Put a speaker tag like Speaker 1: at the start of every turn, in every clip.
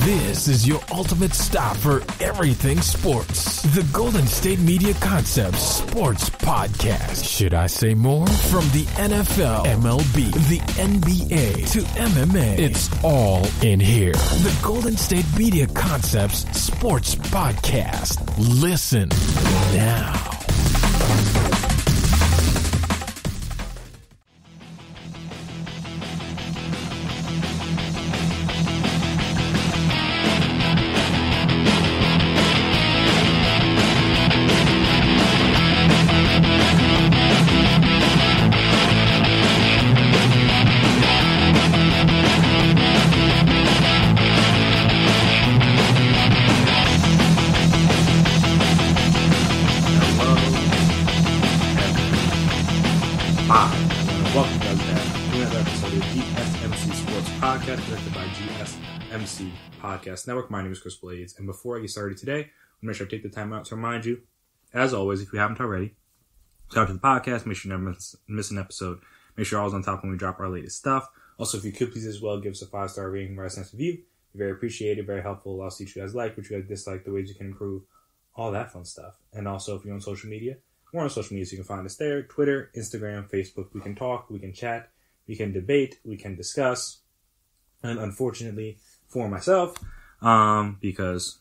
Speaker 1: This is your ultimate stop for everything sports. The Golden State Media Concepts Sports Podcast. Should I say more? From the NFL, MLB, the NBA to MMA, it's all in here. The Golden State Media Concepts Sports Podcast. Listen now.
Speaker 2: Podcast Network. My name is Chris Blades, and before I get started today, I'm going to make sure I take the time out to remind you, as always, if you haven't already, subscribe to the podcast, make sure you never miss an episode, make sure you're always on top when we drop our latest stuff. Also, if you could please as well, give us a 5-star rating, write us a nice review. Very appreciated, very helpful. I'll see what you guys like, what you guys dislike, the ways you can improve, all that fun stuff. And also, if you're on social media, we're on social media, so you can find us there, Twitter, Instagram, Facebook. We can talk, we can chat, we can debate, we can discuss, and unfortunately, for myself, because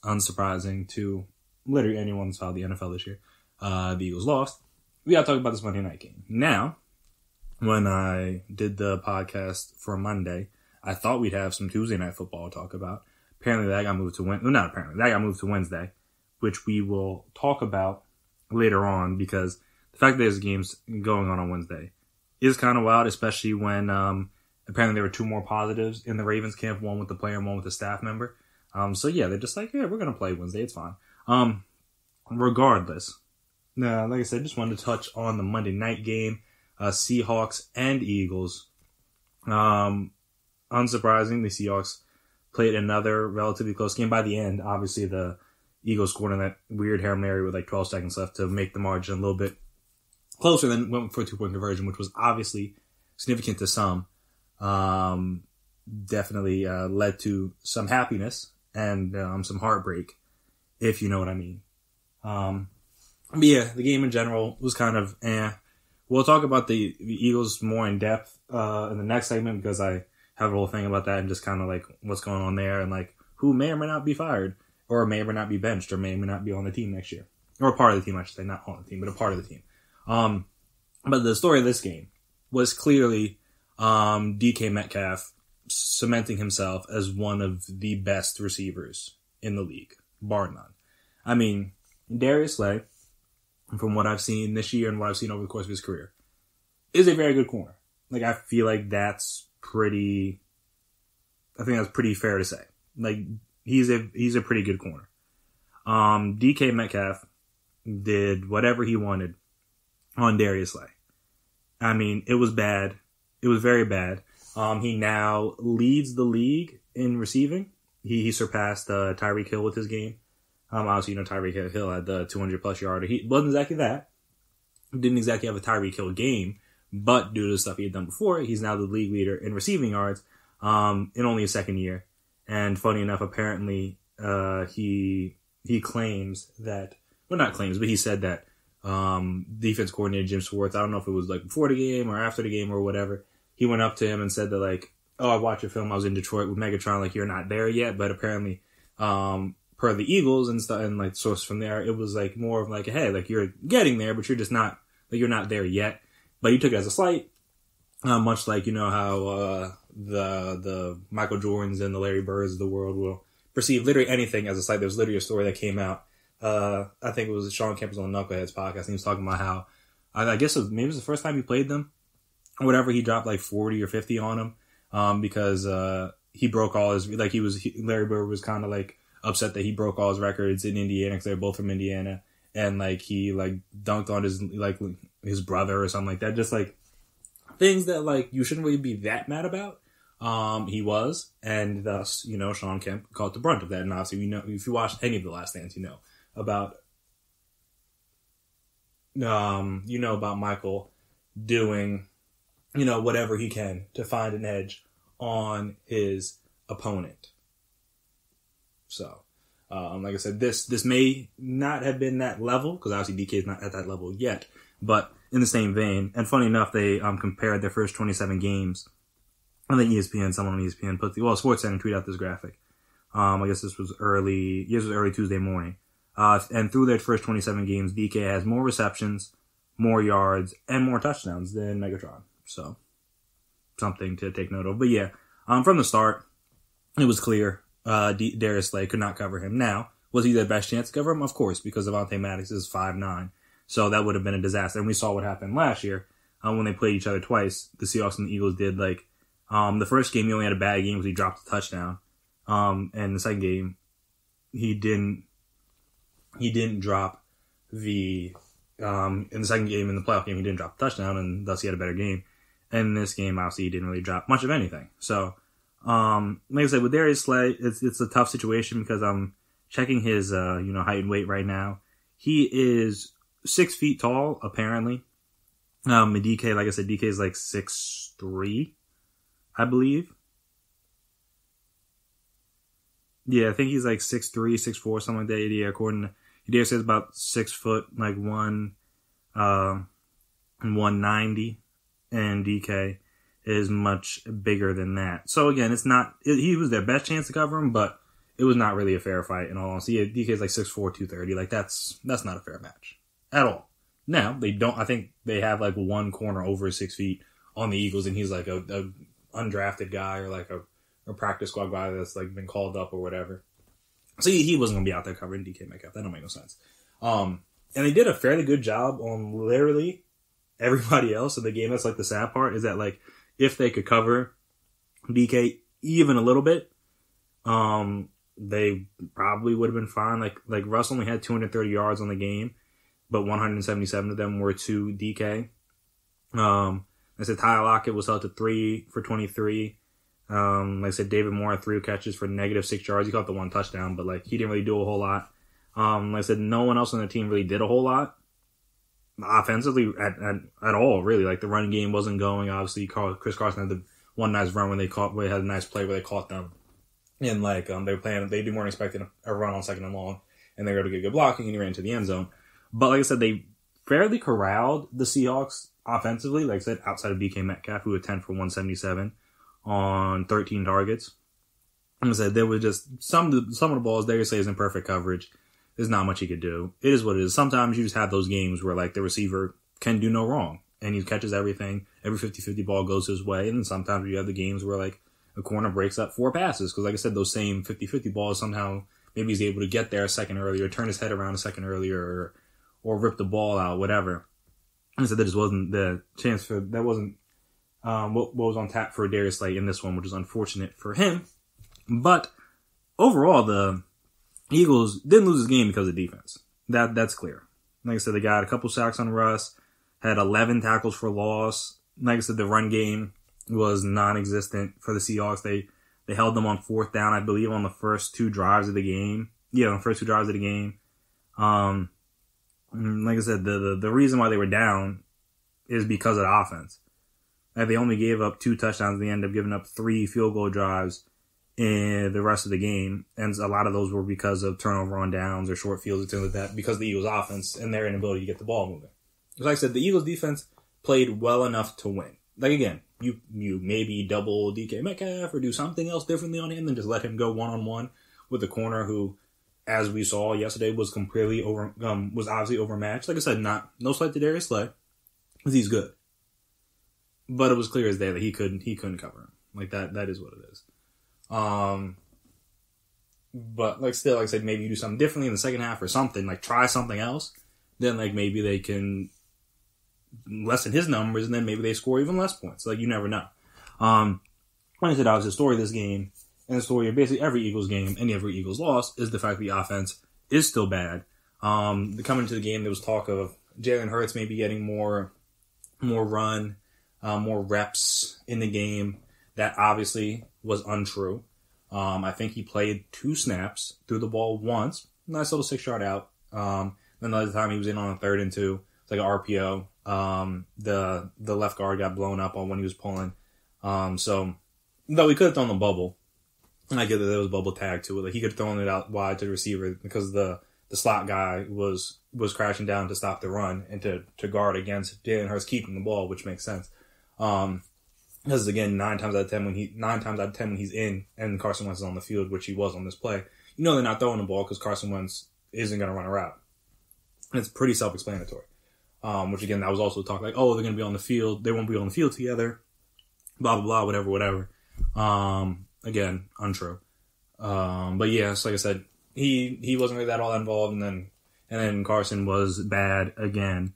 Speaker 2: unsurprising to literally anyone who's followed the NFL this year, the Eagles lost. We gotta talk about this Monday night game. Now, when I did the podcast for Monday, I thought we'd have some Tuesday night football to talk about. Apparently that got moved to that got moved to Wednesday, which we will talk about later on, because the fact that there's games going on Wednesday is kind of wild, especially when, apparently there were 2 more positives in the Ravens camp, one with the player and one with the staff member. So yeah, they're just like, yeah, we're going to play Wednesday. It's fine. Regardless, like I said, just wanted to touch on the Monday night game, Seahawks and Eagles. Unsurprisingly, the Seahawks played another relatively close game. By the end, obviously the Eagles scored in that weird Hail Mary with like 12 seconds left to make the margin a little bit closer, than went for a 2-point conversion, which was obviously significant to some. Definitely led to some happiness and some heartbreak, if you know what I mean. But yeah, the game in general was kind of We'll talk about the Eagles more in depth in the next segment, because I have a whole thing about that and just kind of like what's going on there, and like who may or may not be fired, or may or may not be benched, or may or may not be on the team next year, or a part of the team, I should say, not on the team, but a part of the team. But the story of this game was clearly DK Metcalf cementing himself as one of the best receivers in the league, bar none. I mean, Darius Slay, from what I've seen this year and what I've seen over the course of his career, is a very good corner. Like, I feel like I think that's pretty fair to say. Like, he's a pretty good corner. DK Metcalf did whatever he wanted on Darius Slay. I mean, it was bad. It was very bad. He now leads the league in receiving. He surpassed Tyreek Hill with his game. Obviously, Tyreek Hill had the 200-plus yarder. He wasn't exactly that. Didn't exactly have a Tyreek Hill game, but due to the stuff he had done before, he's now the league leader in receiving yards in only his second year. And funny enough, apparently, he claims that, well, not claims, but he said that defense coordinator Jim Schwartz, I don't know if it was like before the game or after the game or whatever, he went up to him and said that, like, oh, I watched your film, I was in Detroit with Megatron, like, you're not there yet. But apparently, per the Eagles and stuff, and like source from there, it was like more of like, hey, like, you're getting there, but you're just not, like, you're not there yet. But he took it as a slight, much like, how the Michael Jordans and the Larry Birds of the world will perceive literally anything as a slight. There was literally a story that came out. I think it was Sean Kemp was on the Knuckleheads podcast, and he was talking about how, I guess maybe it was the first time he played them, or whatever, he dropped like 40 or 50 on him, because he broke all his, like, Larry Bird was kind of like upset that he broke all his records in Indiana, because they're both from Indiana, and like he like dunked on his brother or something like that, just like things that like you shouldn't really be that mad about. He was, and thus, Sean Kemp caught the brunt of that. And obviously, if you watched any of The Last Dance, about about Michael doing, whatever he can to find an edge on his opponent. So, like I said, this may not have been that level, because obviously DK is not at that level yet, but in the same vein. And funny enough, they compared their first 27 games. I think someone on ESPN SportsCenter tweeted out this graphic. I guess this was early Tuesday morning. And through their first 27 games, DK has more receptions, more yards, and more touchdowns than Megatron. So, something to take note of. But yeah, from the start, it was clear Darius Slay could not cover him. Now, was he the best chance to cover him? Of course, because Avonte Maddox is 5'9". So that would have been a disaster. And we saw what happened last year when they played each other twice. The Seahawks and the Eagles did. The first game, he only had a bad game because he dropped a touchdown. And the second game, he didn't drop in the second game, in the playoff game, he didn't drop a touchdown, and thus he had a better game. And in this game, obviously, he didn't really drop much of anything. So, like I said, with Darius Slay, it's a tough situation because I'm checking his, height and weight right now. He is 6 feet tall, apparently. And DK, like I said, DK is 6'3", I believe. Yeah, I think he's 6'3", 6'4", something like that. Yeah, according to Darius, says about 6 foot, 190, and DK is much bigger than that. So again, he was their best chance to cover him, but it was not really a fair fight in all honesty. Yeah, DK is 6'4", 230. That's not a fair match at all. Now, I think they have one corner over 6 feet on the Eagles, and he's a undrafted guy or a practice squad guy that's been called up or whatever. So he wasn't going to be out there covering DK Metcalf. That don't make no sense. And they did a fairly good job on literally everybody else in the game. That's the sad part, is that if they could cover DK even a little bit, they probably would have been fine. Like Russ only had 230 yards on the game, but 177 of them were to DK. I said Tyler Lockett was held to 3 for 23. Like I said, David Moore had 3 catches for -6 yards. He caught the 1 touchdown, but he didn't really do a whole lot. Like I said, no one else on the team really did a whole lot offensively at all, really. The running game wasn't going. Obviously, Chris Carson had the one nice run when they had a nice play where they caught them. And they weren't expecting a run on 2nd and long, and they were able to get good blocking, and he ran into the end zone. But like I said, they fairly corralled the Seahawks offensively. Like I said, outside of DK Metcalf, who had 10 for 177 on 13 targets. Like I said, there was just some of the balls Darius Slay is in perfect coverage. There's not much he could do. It is what it is. Sometimes you just have those games where the receiver can do no wrong, and he catches everything. Every 50-50 ball goes his way. And then sometimes you have the games where a corner breaks up 4 passes. Because like I said, those same 50-50 balls, somehow maybe he's able to get there a second earlier, turn his head around a second earlier, or rip the ball out, whatever. And I said that just wasn't the chance for, that wasn't what was on tap for Darius Slay in this one, which is unfortunate for him. But overall, the Eagles didn't lose this game because of defense. That's clear. Like I said, they got a couple sacks on Russ, had 11 tackles for loss. Like I said, the run game was non-existent for the Seahawks. They held them on 4th down, I believe, on the first 2 drives of the game. Yeah, on the first 2 drives of the game. Like I said, the reason why they were down is because of the offense. They only gave up 2 touchdowns. They ended up giving up 3 field goal drives in the rest of the game. And a lot of those were because of turnover on downs or short fields and things like that, because of the Eagles offense and their inability to get the ball moving. Like I said, the Eagles defense played well enough to win. Again, you maybe double DK Metcalf or do something else differently on him than just let him go one-on-one with the corner who, as we saw yesterday, was completely was obviously overmatched. Like I said, no slight to Darius Slay, because he's good. But it was clear as day that he couldn't cover him. That is what it is. But still, like I said, maybe you do something differently in the second half or something, try something else. Then maybe they can lessen his numbers, and then maybe they score even less points. You never know. Like I said, obviously the story of this game, and the story of basically every Eagles game and every Eagles loss, is the fact the offense is still bad. Coming into the game, there was talk of Jalen Hurts maybe getting more run, more reps in the game. That obviously was untrue. I think he played 2 snaps, threw the ball once, nice little 6-yard out. Then the other time he was in on a 3rd and 2, it's an RPO. The left guard got blown up on when he was pulling. So though he could have thrown the bubble, And I get that there was bubble tag to it. Like, he could have thrown it out wide to the receiver because the slot guy was crashing down to stop the run and to guard against Jalen Hurts keeping the ball, which makes sense. Because again, 9 times out of 10 when he's in and Carson Wentz is on the field, which he was on this play, you know they're not throwing the ball because Carson Wentz isn't going to run a route. And it's pretty self-explanatory. Which again, that was also talk like, oh, they're going to be on the field. They won't be on the field together. Blah, blah, blah, whatever. Again, untrue. But yeah, so like I said, he wasn't really that all involved, and then Carson was bad again.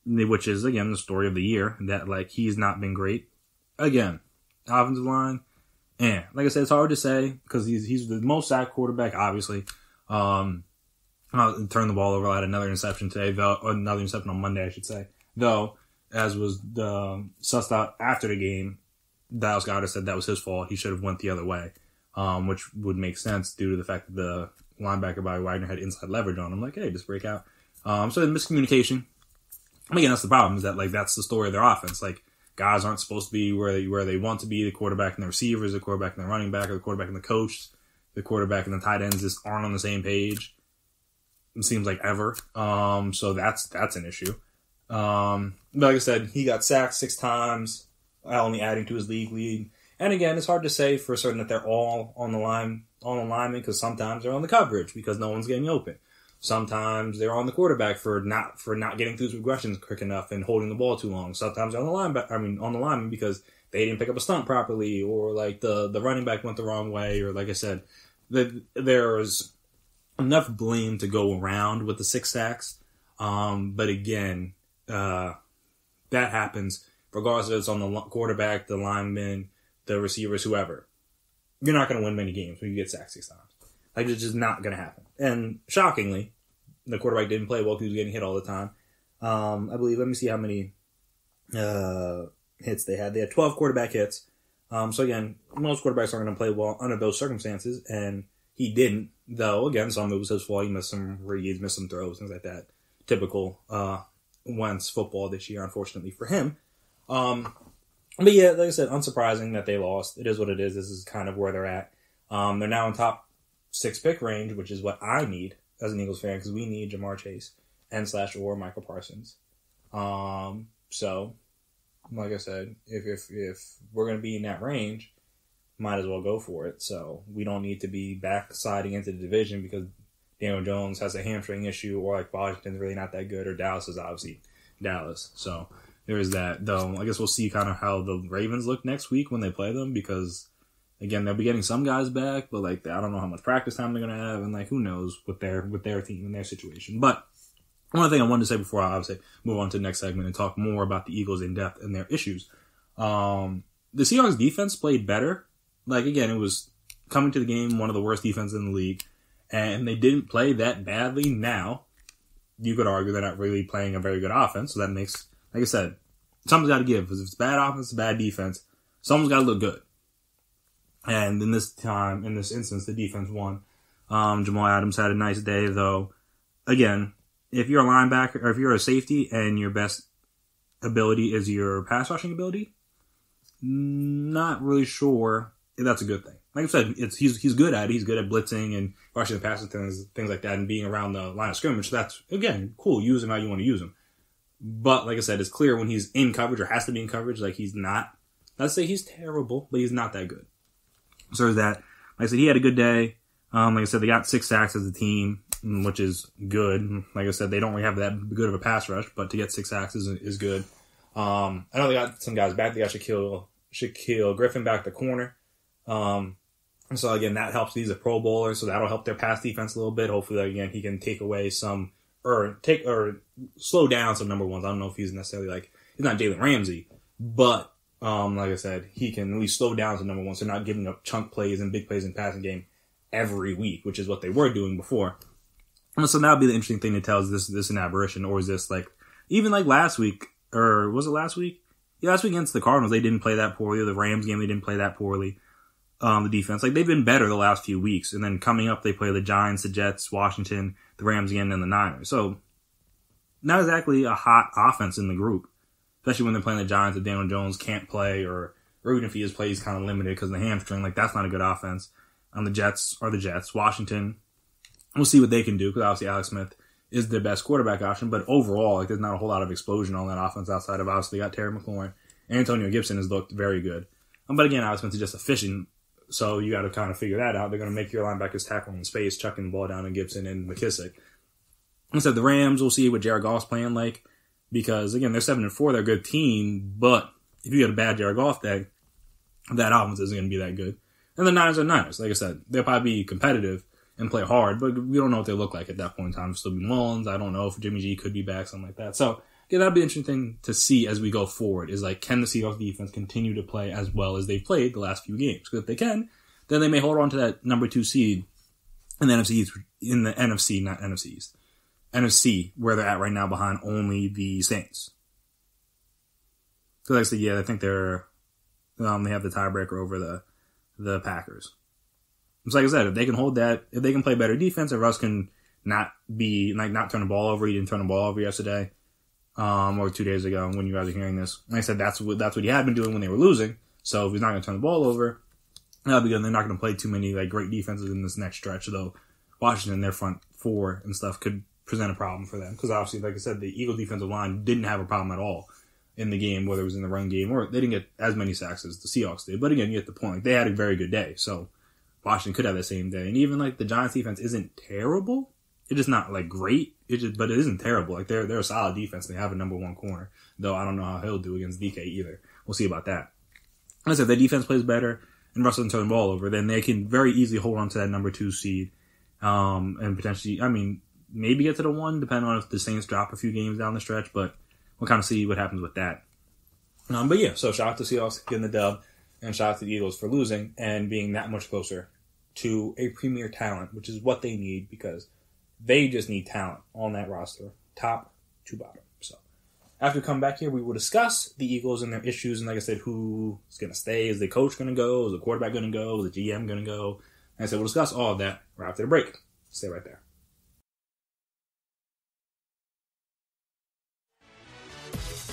Speaker 2: Which is again the story of the year, that like he's not been great. Again, offensive line, like I said, it's hard to say because he's the most sacked quarterback, obviously. Turned the ball over, had another interception today, or another interception on Monday, I should say. Though, as was sussed out after the game, Dallas Goedert said that was his fault. He should have went the other way, which would make sense due to the fact that the linebacker by Wagner had inside leverage on him. Like, hey, just break out. So miscommunication. Again, that's the problem, is that like that's the story of their offense. Like, guys aren't supposed to be where they want to be. The quarterback and the receivers, the quarterback and the running back, or the quarterback and the coach, the quarterback and the tight ends just aren't on the same page. It seems like ever. So that's an issue. But like I said, he got sacked 6 times, only adding to his league lead. And again, it's hard to say for certain that they're all on the lineman, because sometimes they're on the coverage because no one's getting open. Sometimes they're on the quarterback for not getting through his progressions quick enough and holding the ball too long. Sometimes they're on the lineman because they didn't pick up a stunt properly, or like the running back went the wrong way, or like I said, there's enough blame to go around with the 6 sacks. But again, that happens regardless if it's on the quarterback, the lineman, the receivers, whoever. You're not going to win many games when you get sacked 6 times. Like, it's just not going to happen. And shockingly, the quarterback didn't play well because he was getting hit all the time. I believe, let me see how many hits they had. They had 12 quarterback hits. So again, most quarterbacks aren't going to play well under those circumstances, and he didn't. Though, again, some of it was his fault. He missed some reads, missed some throws, things like that. Typical Wentz football this year, unfortunately for him. But yeah, like I said, unsurprising that they lost. It is what it is. This is kind of where they're at. They're now in top 6 pick range, which is what I need as an Eagles fan, because we need Jamar Chase or Michael Parsons. So, like I said, if we're going to be in that range, might as well go for it. So we don't need to be backsliding into the division because Daniel Jones has a hamstring issue, or like Washington's really not that good, or Dallas is obviously Dallas. So there is that. Though I guess we'll see kind of how the Ravens look next week when they play them, because again, they'll be getting some guys back, but like I don't know how much practice time they're gonna have, and like who knows with their team and their situation. But one thing I wanted to say before I obviously move on to the next segment and talk more about the Eagles in depth and their issues. The Seahawks defense played better. Like again, it was coming to the game one of the worst defenses in the league, and they didn't play that badly. Now you could argue they're not really playing a very good offense, so that makes, like I said, something's got to give. Because if it's bad offense, bad defense, someone's got to look good. And in this instance, the defense won. Jamal Adams had a nice day, though. Again, if you're a linebacker, or if you're a safety and your best ability is your pass rushing ability, not really sure if that's a good thing. Like I said, he's good at it. He's good at blitzing and rushing the passes, things like that, and being around the line of scrimmage. So that's, again, cool. Use him how you want to use him. But like I said, it's clear when he's in coverage, or has to be in coverage, like he's not. Let's say he's terrible, but he's not that good. So there's that. Like I said, he had a good day. Like I said, they got 6 sacks as a team, which is good. Like I said, they don't really have that good of a pass rush, but to get 6 sacks is good. I know they got some guys back. They got Shaquille Griffin back the corner. So again, that helps. He's a Pro Bowler, so that'll help their pass defense a little bit. Hopefully, again, he can take away some, or slow down some number ones. I don't know if he's necessarily he's not Jalen Ramsey, but like I said, he can at least slow down to number one, so not giving up chunk plays and big plays in passing game every week, which is what they were doing before. And so that'll be the interesting thing to tell, is this an aberration, or is this even last week, or was it last week? Yeah, last week against the Cardinals, they didn't play that poorly. The Rams game, they didn't play that poorly. The defense, they've been better the last few weeks. And then coming up, they play the Giants, the Jets, Washington, the Rams again, and the Niners. So not exactly a hot offense in the group, especially when they're playing the Giants, that Daniel Jones can't play, or Or even if he is plays kind of limited because of the hamstring, like that's not a good offense. The Jets are the Jets. Washington, we'll see what they can do because obviously Alex Smith is the best quarterback option. But overall, like there's not a whole lot of explosion on that offense outside of obviously they got Terry McLaurin. Antonio Gibson has looked very good. But again, Alex Smith is just efficient. So you got to kind of figure that out. They're going to make your linebackers tackle in space, chucking the ball down to Gibson and McKissick. Instead, the Rams, we'll see what Jared Goff's playing like. Because, again, they're 7-4. They're a good team. But if you get a bad Jared Goff day, that offense isn't going to be that good. And the Niners are Niners. Like I said, they'll probably be competitive and play hard. But we don't know what they look like at that point in time. Still be Mullins. I don't know if Jimmy G could be back, something like that. So, yeah, that'll be interesting to see as we go forward. Is like, can the Seahawks defense continue to play as well as they've played the last few games? Because if they can, then they may hold on to that number 2 seed in the NFC East, in the NFC, not NFC East. NFC, where they're at right now behind only the Saints. So like I said, yeah, I think they have the tiebreaker over the Packers. It's like I said, if they can hold that, if they can play better defense, if Russ can not turn the ball over, he didn't turn the ball over yesterday, or 2 days ago when you guys are hearing this. Like I said, that's what he had been doing when they were losing. So if he's not going to turn the ball over, that'll be good. They're not going to play too many like great defenses in this next stretch, though. Washington, their front four and stuff could present a problem for them. Because obviously, like I said, the Eagles defensive line didn't have a problem at all in the game, whether it was in the run game or they didn't get as many sacks as the Seahawks did. But again, you get the point. Like, they had a very good day. So Washington could have the same day. And even like the Giants defense isn't terrible. It's just not like great. But it isn't terrible. Like they're a solid defense. They have a number 1 corner. Though I don't know how he'll do against DK either. We'll see about that. Like I said, if their defense plays better and Russell doesn't turn the ball over, then they can very easily hold on to that number 2 seed. And potentially, maybe get to the 1, depending on if the Saints drop a few games down the stretch, but we'll kind of see what happens with that. But yeah, so shout out to Seahawks getting the dub, and shout out to the Eagles for losing and being that much closer to a premier talent, which is what they need because they just need talent on that roster, top to bottom. So after we come back here, we will discuss the Eagles and their issues, and like I said, who's going to stay? Is the coach going to go? Is the quarterback going to go? Is the GM going to go? And I said we'll discuss all of that right after the break. Stay right there.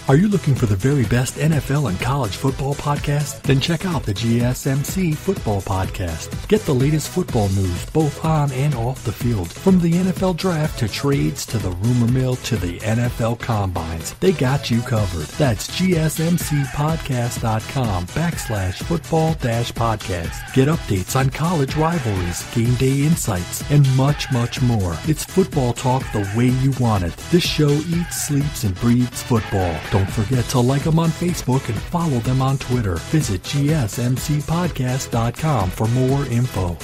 Speaker 3: Are you looking for the very best NFL and college football podcast? Then check out the GSMC Football Podcast. Get the latest football news both on and off the field. From the NFL Draft to trades to the rumor mill to the NFL Combines, they got you covered. That's GSMCpodcast.com/football-podcast. Get updates on college rivalries, game day insights, and much, much more. It's football talk the way you want it. This show eats, sleeps, and breathes football. Don't forget to like them on Facebook and follow them on Twitter. Visit GSMCpodcast.com for more info.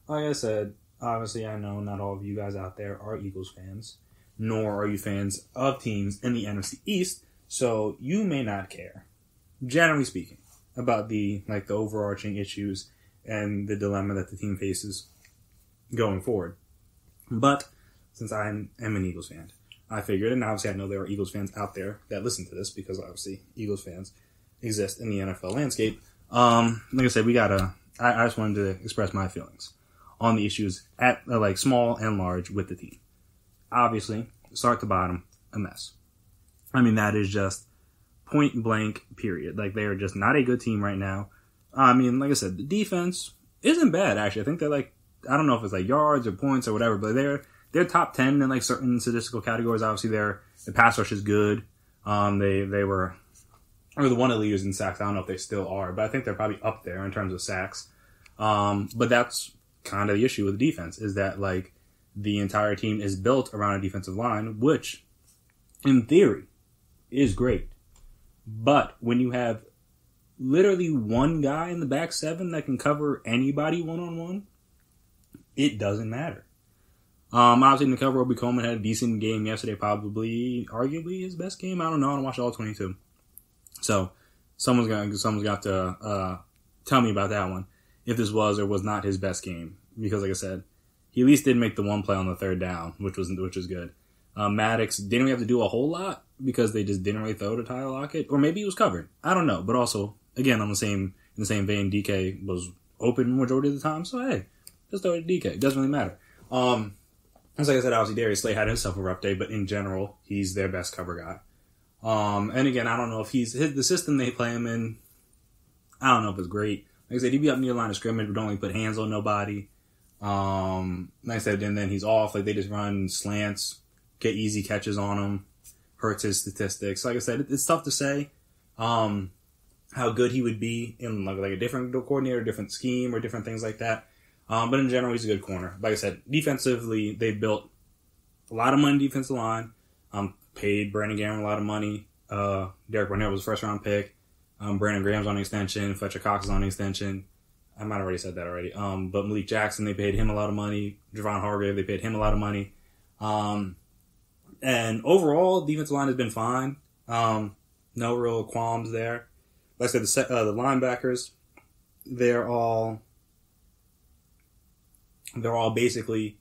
Speaker 2: Like I said, obviously I know not all of you guys out there are Eagles fans, nor are you fans of teams in the NFC East, so you may not care, generally speaking, about the overarching issues and the dilemma that the team faces going forward. But since I am an Eagles fan, I figured, and obviously I know there are Eagles fans out there that listen to this because obviously Eagles fans exist in the NFL landscape. Like I said, I just wanted to express my feelings on the issues at small and large with the team. Obviously, start to bottom, a mess. That is just point blank, period. They are just not a good team right now. Like I said, the defense isn't bad, actually. I think they're I don't know if it's yards or points or whatever, but they're top 10 in certain statistical categories. Obviously, the pass rush is good. They were the one of the leaders in sacks. I don't know if they still are, but I think they're probably up there in terms of sacks. But that's kind of the issue with the defense, is that the entire team is built around a defensive line, which in theory is great. But when you have literally one guy in the back seven that can cover anybody one-on-one, it doesn't matter. Obviously, Nakobe Coleman had a decent game yesterday, probably, arguably, his best game. I don't know. I don't watch all 22. So, someone's got to tell me about that one, if this was or was not his best game. Because, like I said, he at least did make the one play on the third down, which was good. Maddox didn't really have to do a whole lot because they just didn't really throw to Tyler Lockett. Or maybe he was covered. I don't know. But also, again, in the same vein, DK was open majority of the time. So, hey, just throw it to DK. It doesn't really matter. As like I said, obviously Darius Slay had himself a rough day, but in general, he's their best cover guy. And again, I don't know if the system they play him in, I don't know if it's great. Like I said, he'd be up near the line of scrimmage, but don't really put hands on nobody. Like I said, and then he's off. Like they just run slants, get easy catches on him, hurts his statistics. Like I said, it's tough to say how good he would be in like a different coordinator, different scheme, or different things like that. But in general, he's a good corner. Like I said, defensively, they built a lot of money defensive line. Paid Brandon Graham a lot of money. Derek Barnett was a first-round pick. Brandon Graham's on the extension. Fletcher Cox is on the extension. I might have already said that already. But Malik Jackson, they paid him a lot of money. Javon Hargrave, they paid him a lot of money. And overall, defensive line has been fine. No real qualms there. Like I said, the linebackers, they're all basically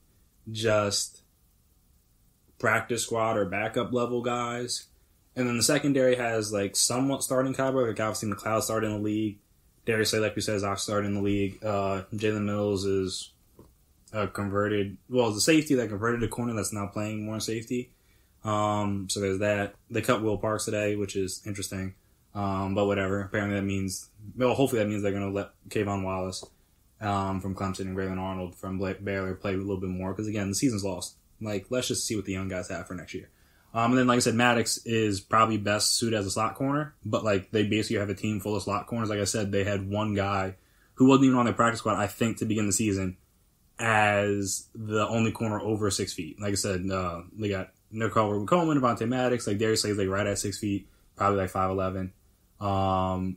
Speaker 2: just practice squad or backup level guys. And then the secondary has like somewhat starting caliber. Like obviously McLeod started in the league. Darius Slay, like we said, is off started in the league. Jalen Mills is the safety that converted to corner that's now playing more safety. So there's that. They cut Will Parks today, which is interesting. But whatever. Apparently hopefully that means they're going to let Kayvon Wallace from Clemson and Braylon Arnold from Baylor play a little bit more. Because again, the season's lost. Like, let's just see what the young guys have for next year. And then, like I said, Maddox is probably best suited as a slot corner. But, like, they basically have a team full of slot corners. Like I said, they had one guy who wasn't even on their practice squad, I think, to begin the season as the only corner over 6 feet. Like I said, they got Nakobe Coleman, Devontae Maddox. Like, Darius Slay's, like, right at 6 feet. Probably, like, 5'11". Crevon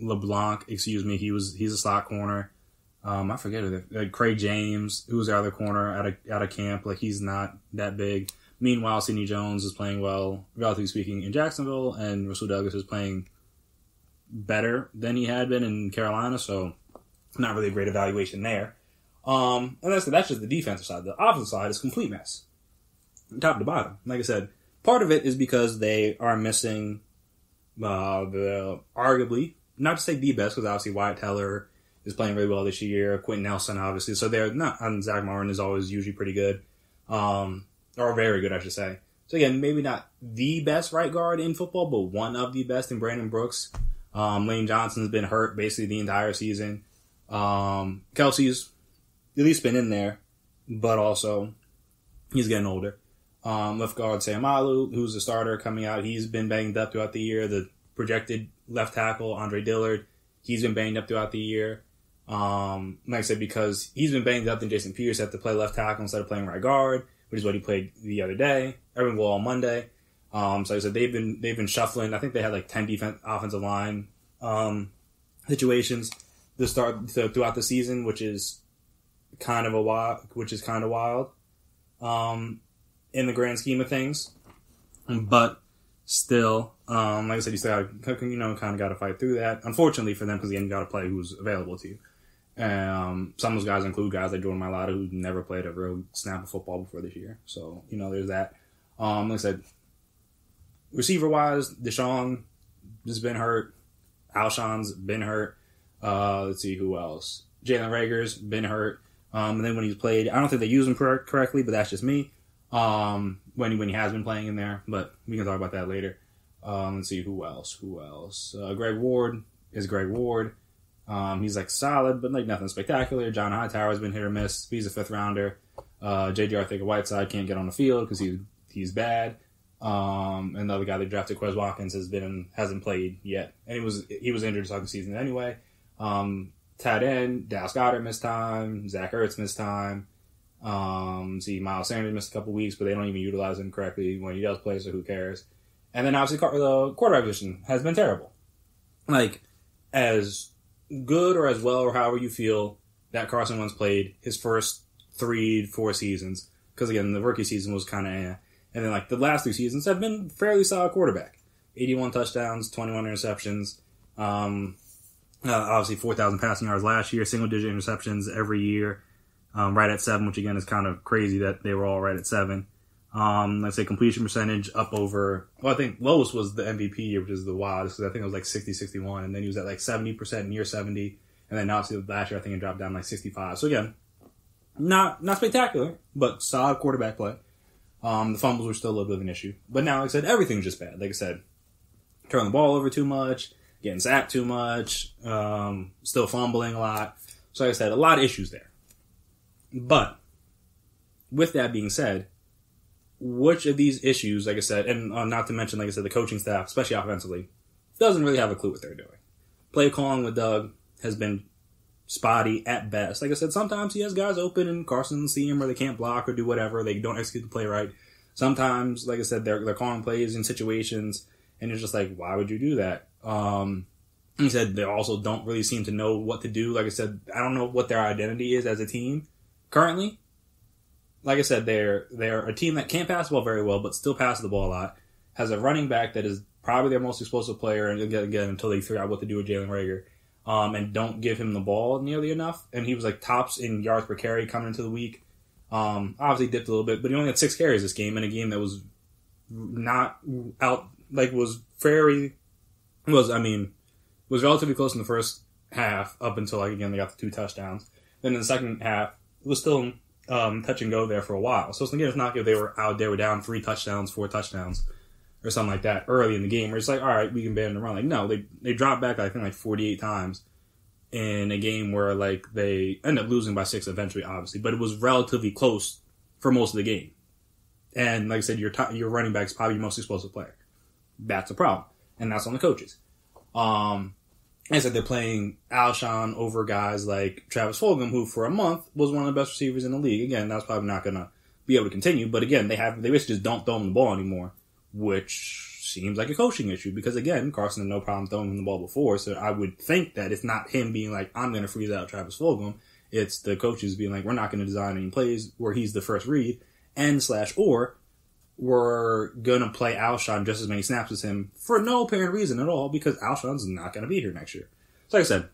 Speaker 2: LeBlanc, he's a slot corner. I forget it. Craig James, who's the other corner out of camp. Like, he's not that big. Meanwhile, Sidney Jones is playing well, relatively speaking, in Jacksonville, and Russell Douglas is playing better than he had been in Carolina, so not really a great evaluation there. And that's just the defensive side. The offensive side is complete mess. Top to bottom. Like I said, part of it is because they are missing the arguably, not to say the best, because obviously Wyatt Teller is playing really well this year. Quentin Nelson, obviously. So they're not, and Zach Martin is always usually pretty good. Or very good, I should say. So again, maybe not the best right guard in football, but one of the best in Brandon Brooks. Lane Johnson's been hurt basically the entire season. Kelsey's at least been in there, but also he's getting older. Left guard Sayamalu, who's the starter coming out, he's been banged up throughout the year. The projected left tackle, Andre Dillard, he's been banged up throughout the year. Like I said, because he's been banged up, then Jason Pierce had to play left tackle instead of playing right guard, which is what he played the other day. On Monday. So I said they've been shuffling. I think they had like 10 offensive line situations to start throughout the season, which is kind of wild. In the grand scheme of things, but still, like I said, you still kind of got to fight through that. Unfortunately for them, because you got to play who's available to you. Some of those guys include guys like Jordan Mailata who never played a real snap of football before this year. So, there's that. Like I said, receiver-wise, Deshaun has been hurt. Alshon's been hurt. Let's see who else. Jalen Reagor's been hurt. And then when he's played, I don't think they use him correctly, but that's just me. When he has been playing in there, but we can talk about that later. Let's see who else. Greg Ward is Greg Ward. He's like solid, but like nothing spectacular. John Hightower has been hit or miss. He's a 5th rounder. J.J. Arthur-Whiteside can't get on the field because he's bad. And the other guy they drafted, Quez Watkins, hasn't played yet, and he was injured to start the season anyway. Tight end Dallas Goedert missed time. Zach Ertz missed time. Miles Sanders missed a couple weeks, but they don't even utilize him correctly when he does play, so who cares? And then obviously the quarterback position has been terrible. like, as good or as well or however you feel that Carson Wentz played his first 3-4 seasons, because again, the rookie season was kind of and then like the last 2 seasons have been fairly solid quarterback. 81 touchdowns, 21 interceptions, obviously 4,000 passing yards last year, single-digit interceptions every year, right at 7, which again is kind of crazy that they were all right at 7. Let's say completion percentage up over, well, I think lowest was the MVP year, which is the wildest, because I think it was like 60-61, and then he was at like 70% near 70, and then obviously last year I think it dropped down like 65. So again, not spectacular, but solid quarterback play. The fumbles were still a little bit of an issue, but now, like I said, everything's just bad. Like I said, turning the ball over too much, getting sacked too much, still fumbling a lot. So like I said, a lot of issues there. But with that being said, which of these issues, like I said, and not to mention, like I said, the coaching staff, especially offensively, doesn't really have a clue what they're doing. Play calling with Doug has been spotty at best. Like I said, sometimes he has guys open and Carson see him or they can't block or do whatever. They don't execute the play right. Sometimes, like I said, they're calling plays in situations and it's just like, why would you do that? He said they also don't really seem to know what to do. Like I said, I don't know what their identity is as a team currently. Like I said, they're a team that can't pass the ball very well, but still passes the ball a lot. Has a running back that is probably their most explosive player, and again until they figure out what to do with Jalen Reagor, and don't give him the ball nearly enough. And he was like tops in yards per carry coming into the week. Obviously dipped a little bit, but he only had 6 carries this game in a game that was not out, like was relatively close in the first half up until like again they got the 2 touchdowns. Then in the second half, it was still touch and go there for a while. So again, it's not good. They were down 3 touchdowns, 4 touchdowns, or something like that early in the game. Where it's like, all right, we can ban the run. Like no, they dropped back I think like 48 times in a game where like they ended up losing by 6 eventually, obviously, but it was relatively close for most of the game. And like I said, your running back is probably your most explosive player. That's a problem, and that's on the coaches. I said they're playing Alshon over guys like Travis Fulgham, who for a month was one of the best receivers in the league. Again, that's probably not going to be able to continue. But again, they basically just don't throw him the ball anymore, which seems like a coaching issue because again, Carson had no problem throwing him the ball before. So I would think that it's not him being like, I'm going to freeze out Travis Fulgham. It's the coaches being like, we're not going to design any plays where he's the first read or we're going to play Alshon just as many snaps as him for no apparent reason at all because Alshon's not going to be here next year. So like I said,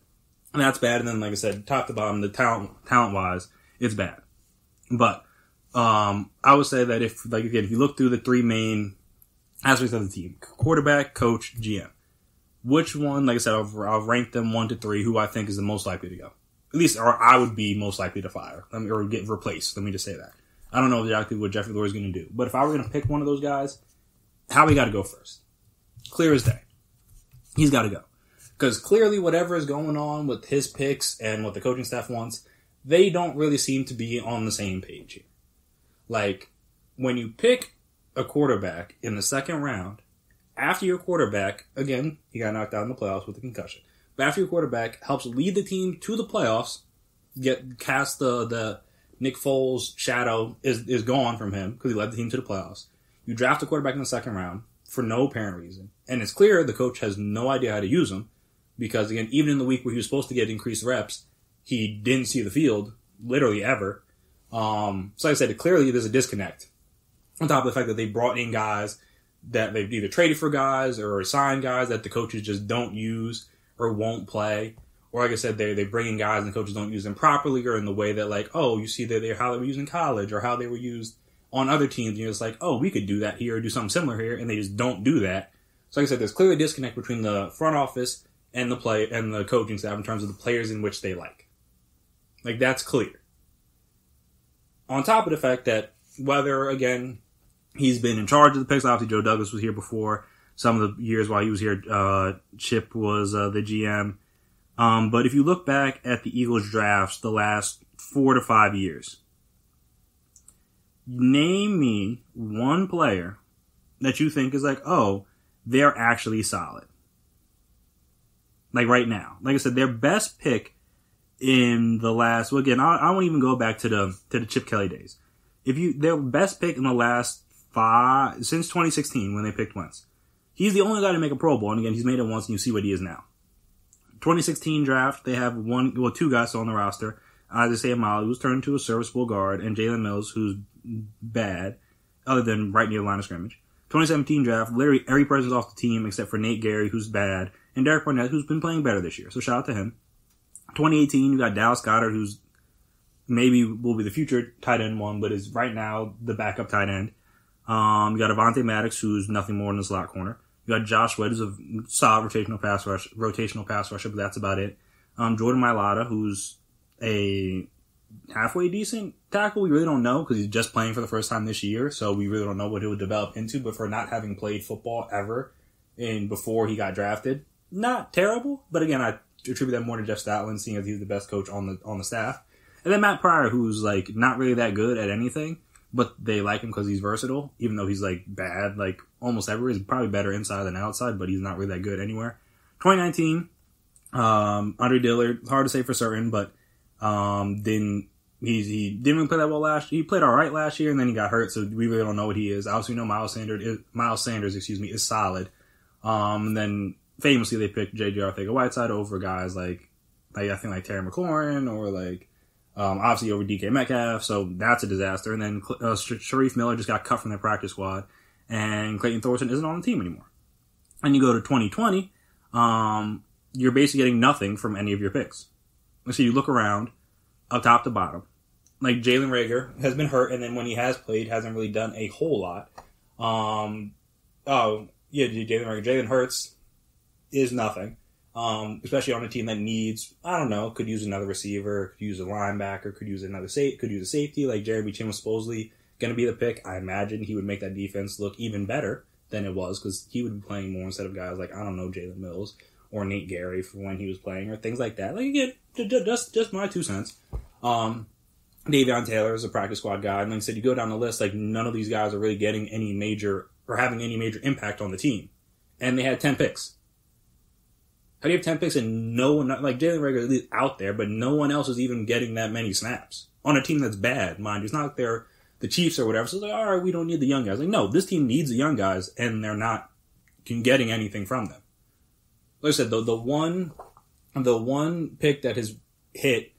Speaker 2: that's bad. And then, like I said, top to bottom, the talent-wise, it's bad. But I would say that if you look through the 3 main aspects of the team, quarterback, coach, GM, which one, like I said, I'll rank them 1 to 3, who I think is the most likely to go. At least, or I would be most likely to fire or get replaced. Let me just say that. I don't know exactly what Jeffrey Lurie is going to do. But if I were going to pick one of those guys, Howie got to go first. Clear as day. He's got to go. Because clearly whatever is going on with his picks and what the coaching staff wants, they don't really seem to be on the same page here. Like, when you pick a quarterback in the second round, after your quarterback, again, he got knocked out in the playoffs with a concussion, but after your quarterback helps lead the team to the playoffs, cast the Nick Foles' shadow is gone from him because he led the team to the playoffs. You draft a quarterback in the second round for no apparent reason. And it's clear the coach has no idea how to use him because, again, even in the week where he was supposed to get increased reps, he didn't see the field, literally ever. So like I said, clearly there's a disconnect. On top of the fact that they brought in guys that they've either traded for guys or signed guys that the coaches just don't use or won't play. Or like I said, they bring in guys and the coaches don't use them properly or in the way that like, oh, you see that how they were used in college or how they were used on other teams. And you're just like, oh, we could do that here or do something similar here. And they just don't do that. So like I said, there's clearly a disconnect between the front office and the play and the coaching staff in terms of the players in which they like. Like that's clear. On top of the fact that whether, again, he's been in charge of the picks, obviously Joe Douglas was here before. Some of the years while he was here, Chip was the GM. But if you look back at the Eagles drafts the last 4 to 5 years, name me one player that you think is like, oh, they're actually solid. Like right now. Like I said, their best pick in the last, well again, I won't even go back to the Chip Kelly days. Their best pick in the last 5, since 2016 when they picked Wentz. He's the only guy to make a Pro Bowl, and again, he's made it once and you see what he is now. 2016 draft, they have two guys still on the roster. Isaiah Molly, who's turned into a serviceable guard, and Jalen Mills, who's bad, other than right near the line of scrimmage. 2017 draft, literally every person's off the team except for Nate Gary, who's bad, and Derek Barnett, who's been playing better this year. So shout out to him. 2018, you got Dallas Goedert, who's maybe will be the future tight end one, but is right now the backup tight end. You got Avonte Maddox, who's nothing more than a slot corner. You got Josh Sweat, who's a solid rotational pass rusher, but that's about it. Jordan Mailata, who's a halfway decent tackle. We really don't know because he's just playing for the first time this year, so we really don't know what he would develop into. But for not having played football ever before he got drafted, not terrible. But again, I attribute that more to Jeff Stoutland, seeing as he was the best coach on the staff. And then Matt Pryor, who's like not really that good at anything, but they like him because he's versatile, even though he's like bad, like almost everywhere. He's probably better inside than outside, but he's not really that good anywhere. 2019, Andre Dillard, hard to say for certain, but he didn't really play that well last year. He played all right last year, and then he got hurt, so we really don't know what he is. Obviously, we know Miles Sanders is solid. And then famously, they picked J.J. Arcega-Whiteside over guys like I think like Terry McLaurin or like obviously over DK Metcalf. So that's a disaster. And then Sharif Miller just got cut from their practice squad, and Clayton Thorson isn't on the team anymore. And you go to 2020, you're basically getting nothing from any of your picks. So you look around, up top to bottom. Like, Jalen Reagor has been hurt, and then when he has played, hasn't really done a whole lot. Jalen Reagor. Jalen Hurts is nothing. Especially on a team that needs, I don't know, could use another receiver, could use a linebacker, could use a safety. Like, Jeremy Chin was supposedly going to be the pick. I imagine he would make that defense look even better than it was, because he would be playing more instead of guys like, I don't know, Jalen Mills or Nate Gary for when he was playing, or things like that. Like, again, just my 2 cents. Davion Taylor is a practice squad guy. And like I said, you go down the list, like, none of these guys are really getting any major, or having any major impact on the team. And they had 10 picks. How do you have 10 picks and no one, like, Jalen Reagor is at least out there, but no one else is even getting that many snaps on a team that's bad, mind you. It's not like they're the Chiefs or whatever. So it's like, all right, we don't need the young guys. Like, no, this team needs the young guys, and they're not getting anything from them. Like I said, the one pick that has hit,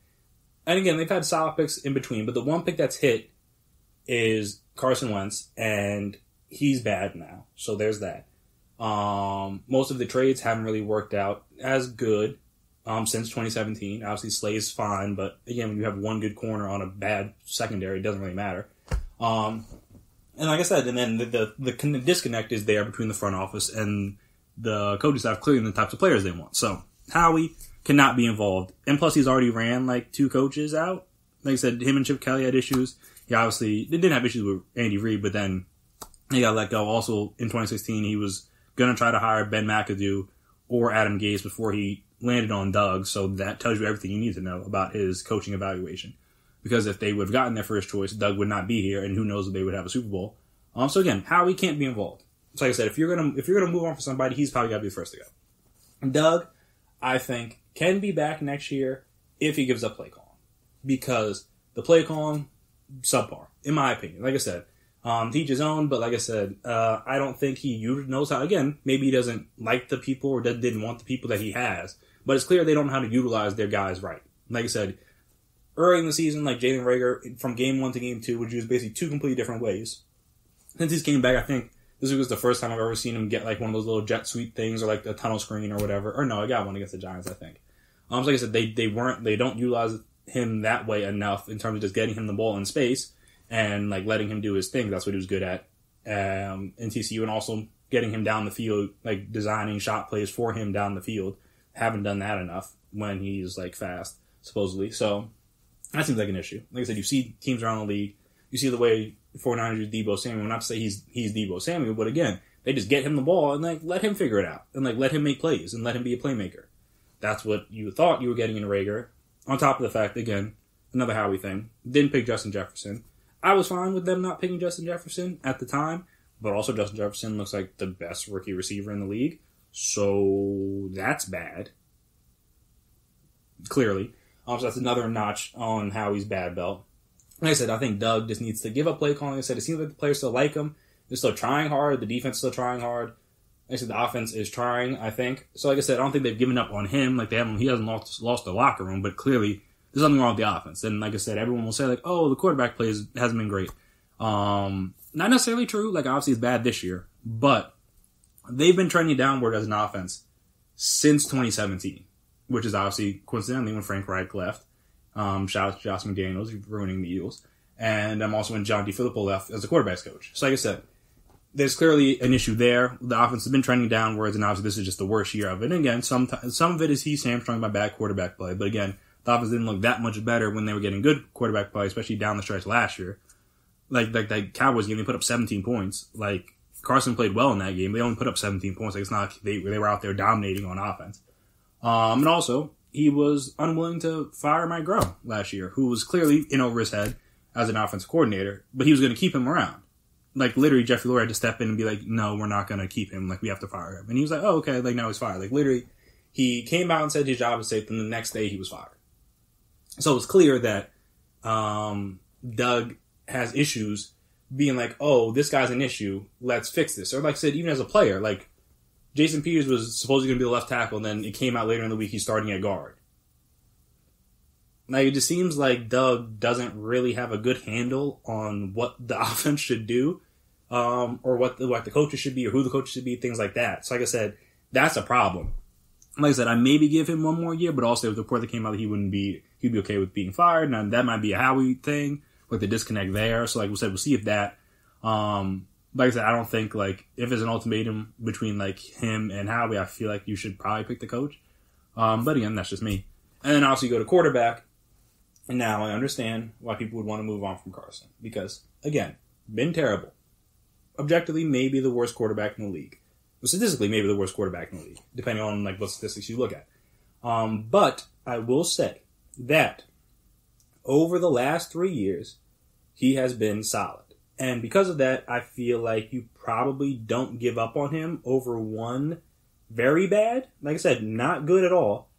Speaker 2: and again, they've had solid picks in between, but the one pick that's hit is Carson Wentz, and he's bad now. So there's that. Most of the trades haven't really worked out as good since 2017. Obviously, Slay's fine, but again, when you have one good corner on a bad secondary, it doesn't really matter. And like I said, and then the disconnect is there between the front office and the coaching staff, clearly the types of players they want. So Howie cannot be involved. And plus, he's already ran like 2 coaches out. Like I said, him and Chip Kelly had issues. He obviously didn't have issues with Andy Reid, but then he got let go. Also, in 2016, he was going to try to hire Ben McAdoo or Adam Gase before he landed on Doug. So that tells you everything you need to know about his coaching evaluation. Because if they would have gotten their first choice, Doug would not be here, and who knows if they would have a Super Bowl. So again, Howie can't be involved. So like I said, if you're gonna move on for somebody, he's probably got to be the first to go. Doug, I think, can be back next year if he gives up play calling, because the play calling, subpar, in my opinion. Like I said, teach his own, but like I said, I don't think he knows how. Again, maybe he doesn't like the people or didn't want the people that he has, but it's clear they don't know how to utilize their guys right. Like I said, early in the season, like Jalen Reagor, from game 1 to game 2, would use basically 2 completely different ways. Since he's came back, I think this was the first time I've ever seen him get like one of those little jet sweep things, or like a tunnel screen or whatever. Or no, I got one against the Giants, I think. So like I said, they don't utilize him that way enough in terms of just getting him the ball in space and like letting him do his thing. That's what he was good at in TCU, and also getting him down the field, like designing shot plays for him down the field. Haven't done that enough when he's like fast, supposedly. So that seems like an issue. Like I said, you see teams around the league, you see the way 49ers use Deebo Samuel. Not to say he's Deebo Samuel, but again, they just get him the ball and like let him figure it out, and like let him make plays and let him be a playmaker. That's what you thought you were getting in Reagor. On top of the fact, again, another Howie thing, didn't pick Justin Jefferson. I was fine with them not picking Justin Jefferson at the time, but also Justin Jefferson looks like the best rookie receiver in the league, so that's bad. Clearly. So that's another notch on Howie's bad belt. Like I said, I think Doug just needs to give up play calling. Like I said, it seems like the players still like him. They're still trying hard. The defense is still trying hard. Like I said, the offense is trying, I think. So like I said, I don't think they've given up on him. Like he hasn't lost the locker room, but clearly there's something wrong with the offense. And like I said, everyone will say like, oh, the quarterback play hasn't been great. Not necessarily true. Like obviously it's bad this year, but they've been trending downward as an offense since 2017, which is obviously coincidentally when Frank Reich left. Shout out to Josh McDaniels, ruining the Eagles. And also when John DeFilippo left as the quarterback's coach. So like I said, there's clearly an issue there. The offense has been trending downwards, and obviously this is just the worst year of it. And again, some of it is he's hamstrung by bad quarterback play. But again, the offense didn't look that much better when they were getting good quarterback play, especially down the stretch last year. Like that Cowboys game, they put up 17 points. Like Carson played well in that game. They only put up 17 points. Like it's not like they were out there dominating on offense. And also, he was unwilling to fire Mike Groh last year, who was clearly in over his head as an offensive coordinator, but he was going to keep him around. Like, literally, Jeffrey Lurie had to step in and be like, no, we're not going to keep him. Like, we have to fire him. And he was like, oh, okay. Like, now he's fired. Like, literally, he came out and said his job was safe, and the next day he was fired. So it's clear that Doug has issues being like, oh, this guy's an issue. Let's fix this. Or like I said, even as a player, like, Jason Peters was supposedly going to be the left tackle, and then it came out later in the week he's starting at guard. Like, it just seems like Doug doesn't really have a good handle on what the offense should do, or what the coaches should be, or who the coaches should be, things like that. So, like I said, that's a problem. Like I said, I maybe give him one more year, but also with the report that came out that he'd be okay with being fired, and that might be a Howie thing, like the disconnect there. So, like we said, we'll see if that. Like I said, I don't think like if it's an ultimatum between like him and Howie, I feel like you should probably pick the coach. But again, that's just me. And then also you go to quarterback. And now I understand why people would want to move on from Carson. Because, again, been terrible. Objectively, maybe the worst quarterback in the league. Well, statistically, maybe the worst quarterback in the league, depending on like what statistics you look at. But I will say that over the last 3 years, he has been solid. And because of that, I feel like you probably don't give up on him over one very bad, like I said, not good at all,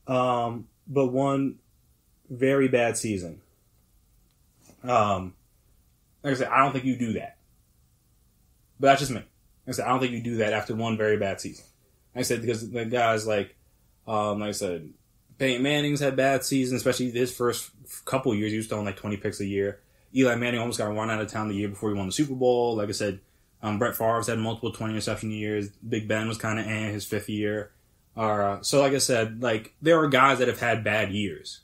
Speaker 2: but one very bad season. Like I said, I don't think you do that. But that's just me. Like I said, I don't think you do that after one very bad season. Like I said, because the guys like I said, Peyton Manning's had bad seasons, especially his first couple years. He was throwing like 20 picks a year. Eli Manning almost got run out of town the year before he won the Super Bowl. Like I said, Brett Favre's had multiple 20 interception years. Big Ben was kind of his fifth year. So like I said, like there are guys that have had bad years.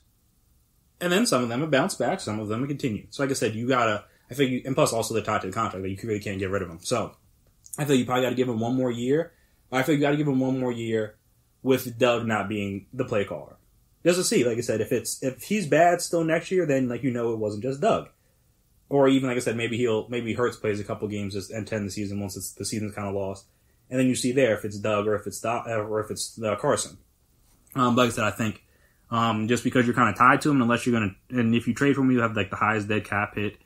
Speaker 2: And then some of them have bounced back, some of them have continued. So like I said, and plus also they're tied to the contract, like you really can't get rid of them. So I feel you probably got to give him one more year. I feel you got to give him one more year with Doug not being the play caller. Just to see, like I said, if he's bad still next year, then like it wasn't just Doug. Or even like I said, maybe Hurts plays a couple games and end the season once the season's kind of lost, and then you see there if it's Doug or if it's Carson. But like I said, I think. Just because you're kind of tied to him, and if you trade for him, you have like the highest dead cap hit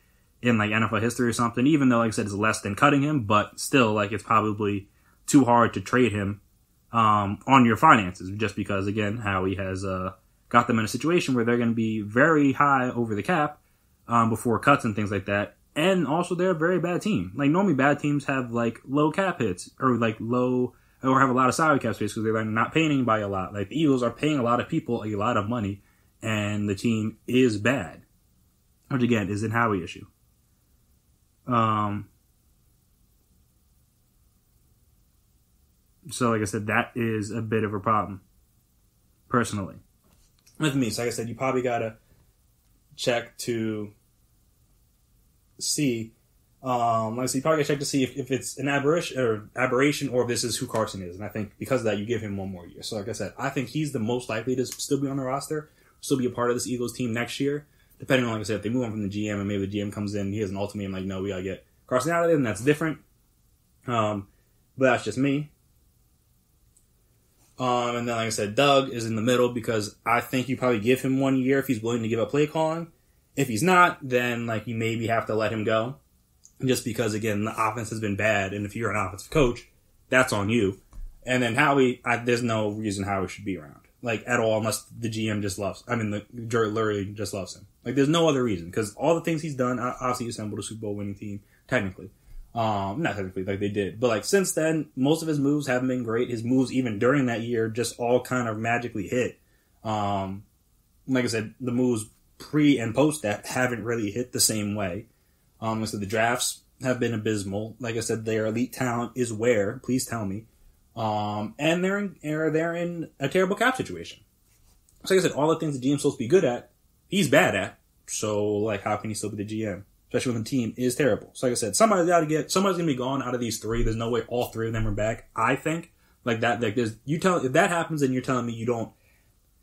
Speaker 2: in like NFL history or something, even though, like I said, it's less than cutting him, but still, like, it's probably too hard to trade him, on your finances, just because, again, Howie has, got them in a situation where they're going to be very high over the cap, before cuts and things like that. And also they're a very bad team. Like normally bad teams have like low cap hits or like or have a lot of salary cap space because they're like not paying anybody a lot. Like the Eagles are paying a lot of people a lot of money, and the team is bad, which again is an Howie issue. So like I said, that is a bit of a problem, personally, with me. So like I said, you probably gotta check to see. You probably gotta check to see if it's an aberration or if this is who Carson is. And I think because of that, you give him one more year. So like I said, I think he's the most likely to still be on the roster, still be a part of this Eagles team next year, depending on, like I said, if they move on from the GM and maybe the GM comes in and he has an ultimatum like, no, we gotta get Carson out of there, and that's different. But that's just me. And then, like I said, Doug is in the middle because I think you probably give him 1 year if he's willing to give up play calling. If he's not, then like you maybe have to let him go. Just because, again, the offense has been bad, and if you're an offensive coach, that's on you. And then Howie, there's no reason Howie should be around, like, at all, unless the GM just loves the Lurie just loves him. Like, there's no other reason, because all the things he's done, obviously he assembled a Super Bowl winning team, technically. Not technically, like they did. But like since then, most of his moves haven't been great. His moves, even during that year, just all kind of magically hit. Like I said, the moves pre and post that haven't really hit the same way. So the drafts have been abysmal. Like I said, their elite talent is where, please tell me. And they're in a terrible cap situation. So like I said, all the things the GM's supposed to be good at, he's bad at. So like, how can he still be the GM? Especially when the team is somethable. So like I said, somebody's going to be gone out of these three. There's no way all three of them are back. I think like that, like there's, if that happens, then you're telling me you don't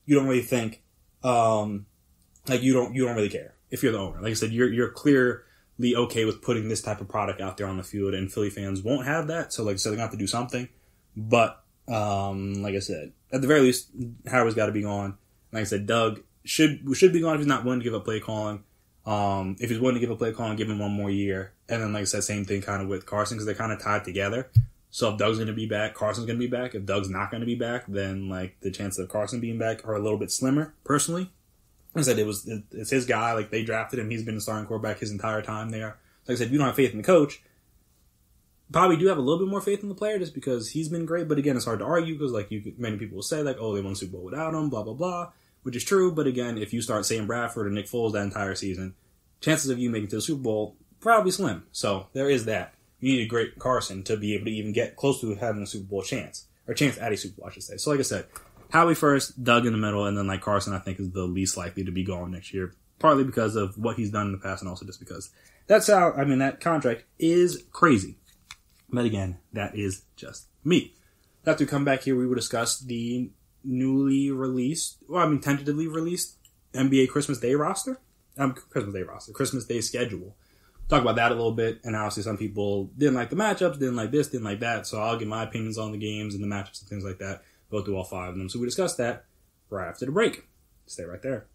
Speaker 2: really think, like you don't really care if you're the owner. Like I said, you're clearly okay with putting this type of product out there on the field, and Philly fans won't have that. So like I said, they're going to have to do something. But, like I said, at the very least, Howard's got to be gone. Like I said, Doug should be gone if he's not willing to give up play calling. If he's willing to give up play calling, give him one more year. And then, like I said, same thing kind of with Carson, because they're kind of tied together. So if Doug's going to be back, Carson's going to be back. If Doug's not going to be back, then like the chances of Carson being back are a little bit slimmer, personally. Like I said, it's his guy. Like they drafted him. He's been the starting quarterback his entire time there. Like I said, if you don't have faith in the coach, probably do have a little bit more faith in the player just because he's been great. But again, it's hard to argue because like many people will say like, oh, they won the Super Bowl without him, blah, blah, blah, which is true. But again, if you start saying Bradford or Nick Foles that entire season, chances of you making it to the Super Bowl probably slim. So there is that. You need a great Carson to be able to even get close to having a Super Bowl chance, or chance at a Super Bowl, I should say. So like I said, Howie first, Doug in the middle, and then like Carson I think is the least likely to be gone next year, partly because of what he's done in the past and also just because that contract is crazy. But again, that is just me. After we come back here, we will discuss the tentatively released NBA Christmas Day roster. Christmas Day schedule. Talk about that a little bit, and obviously some people didn't like the matchups, didn't like this, didn't like that, so I'll give my opinions on the games and the matchups and things like that. Go through all 5 of them. So we discuss that right after the break. Stay right there.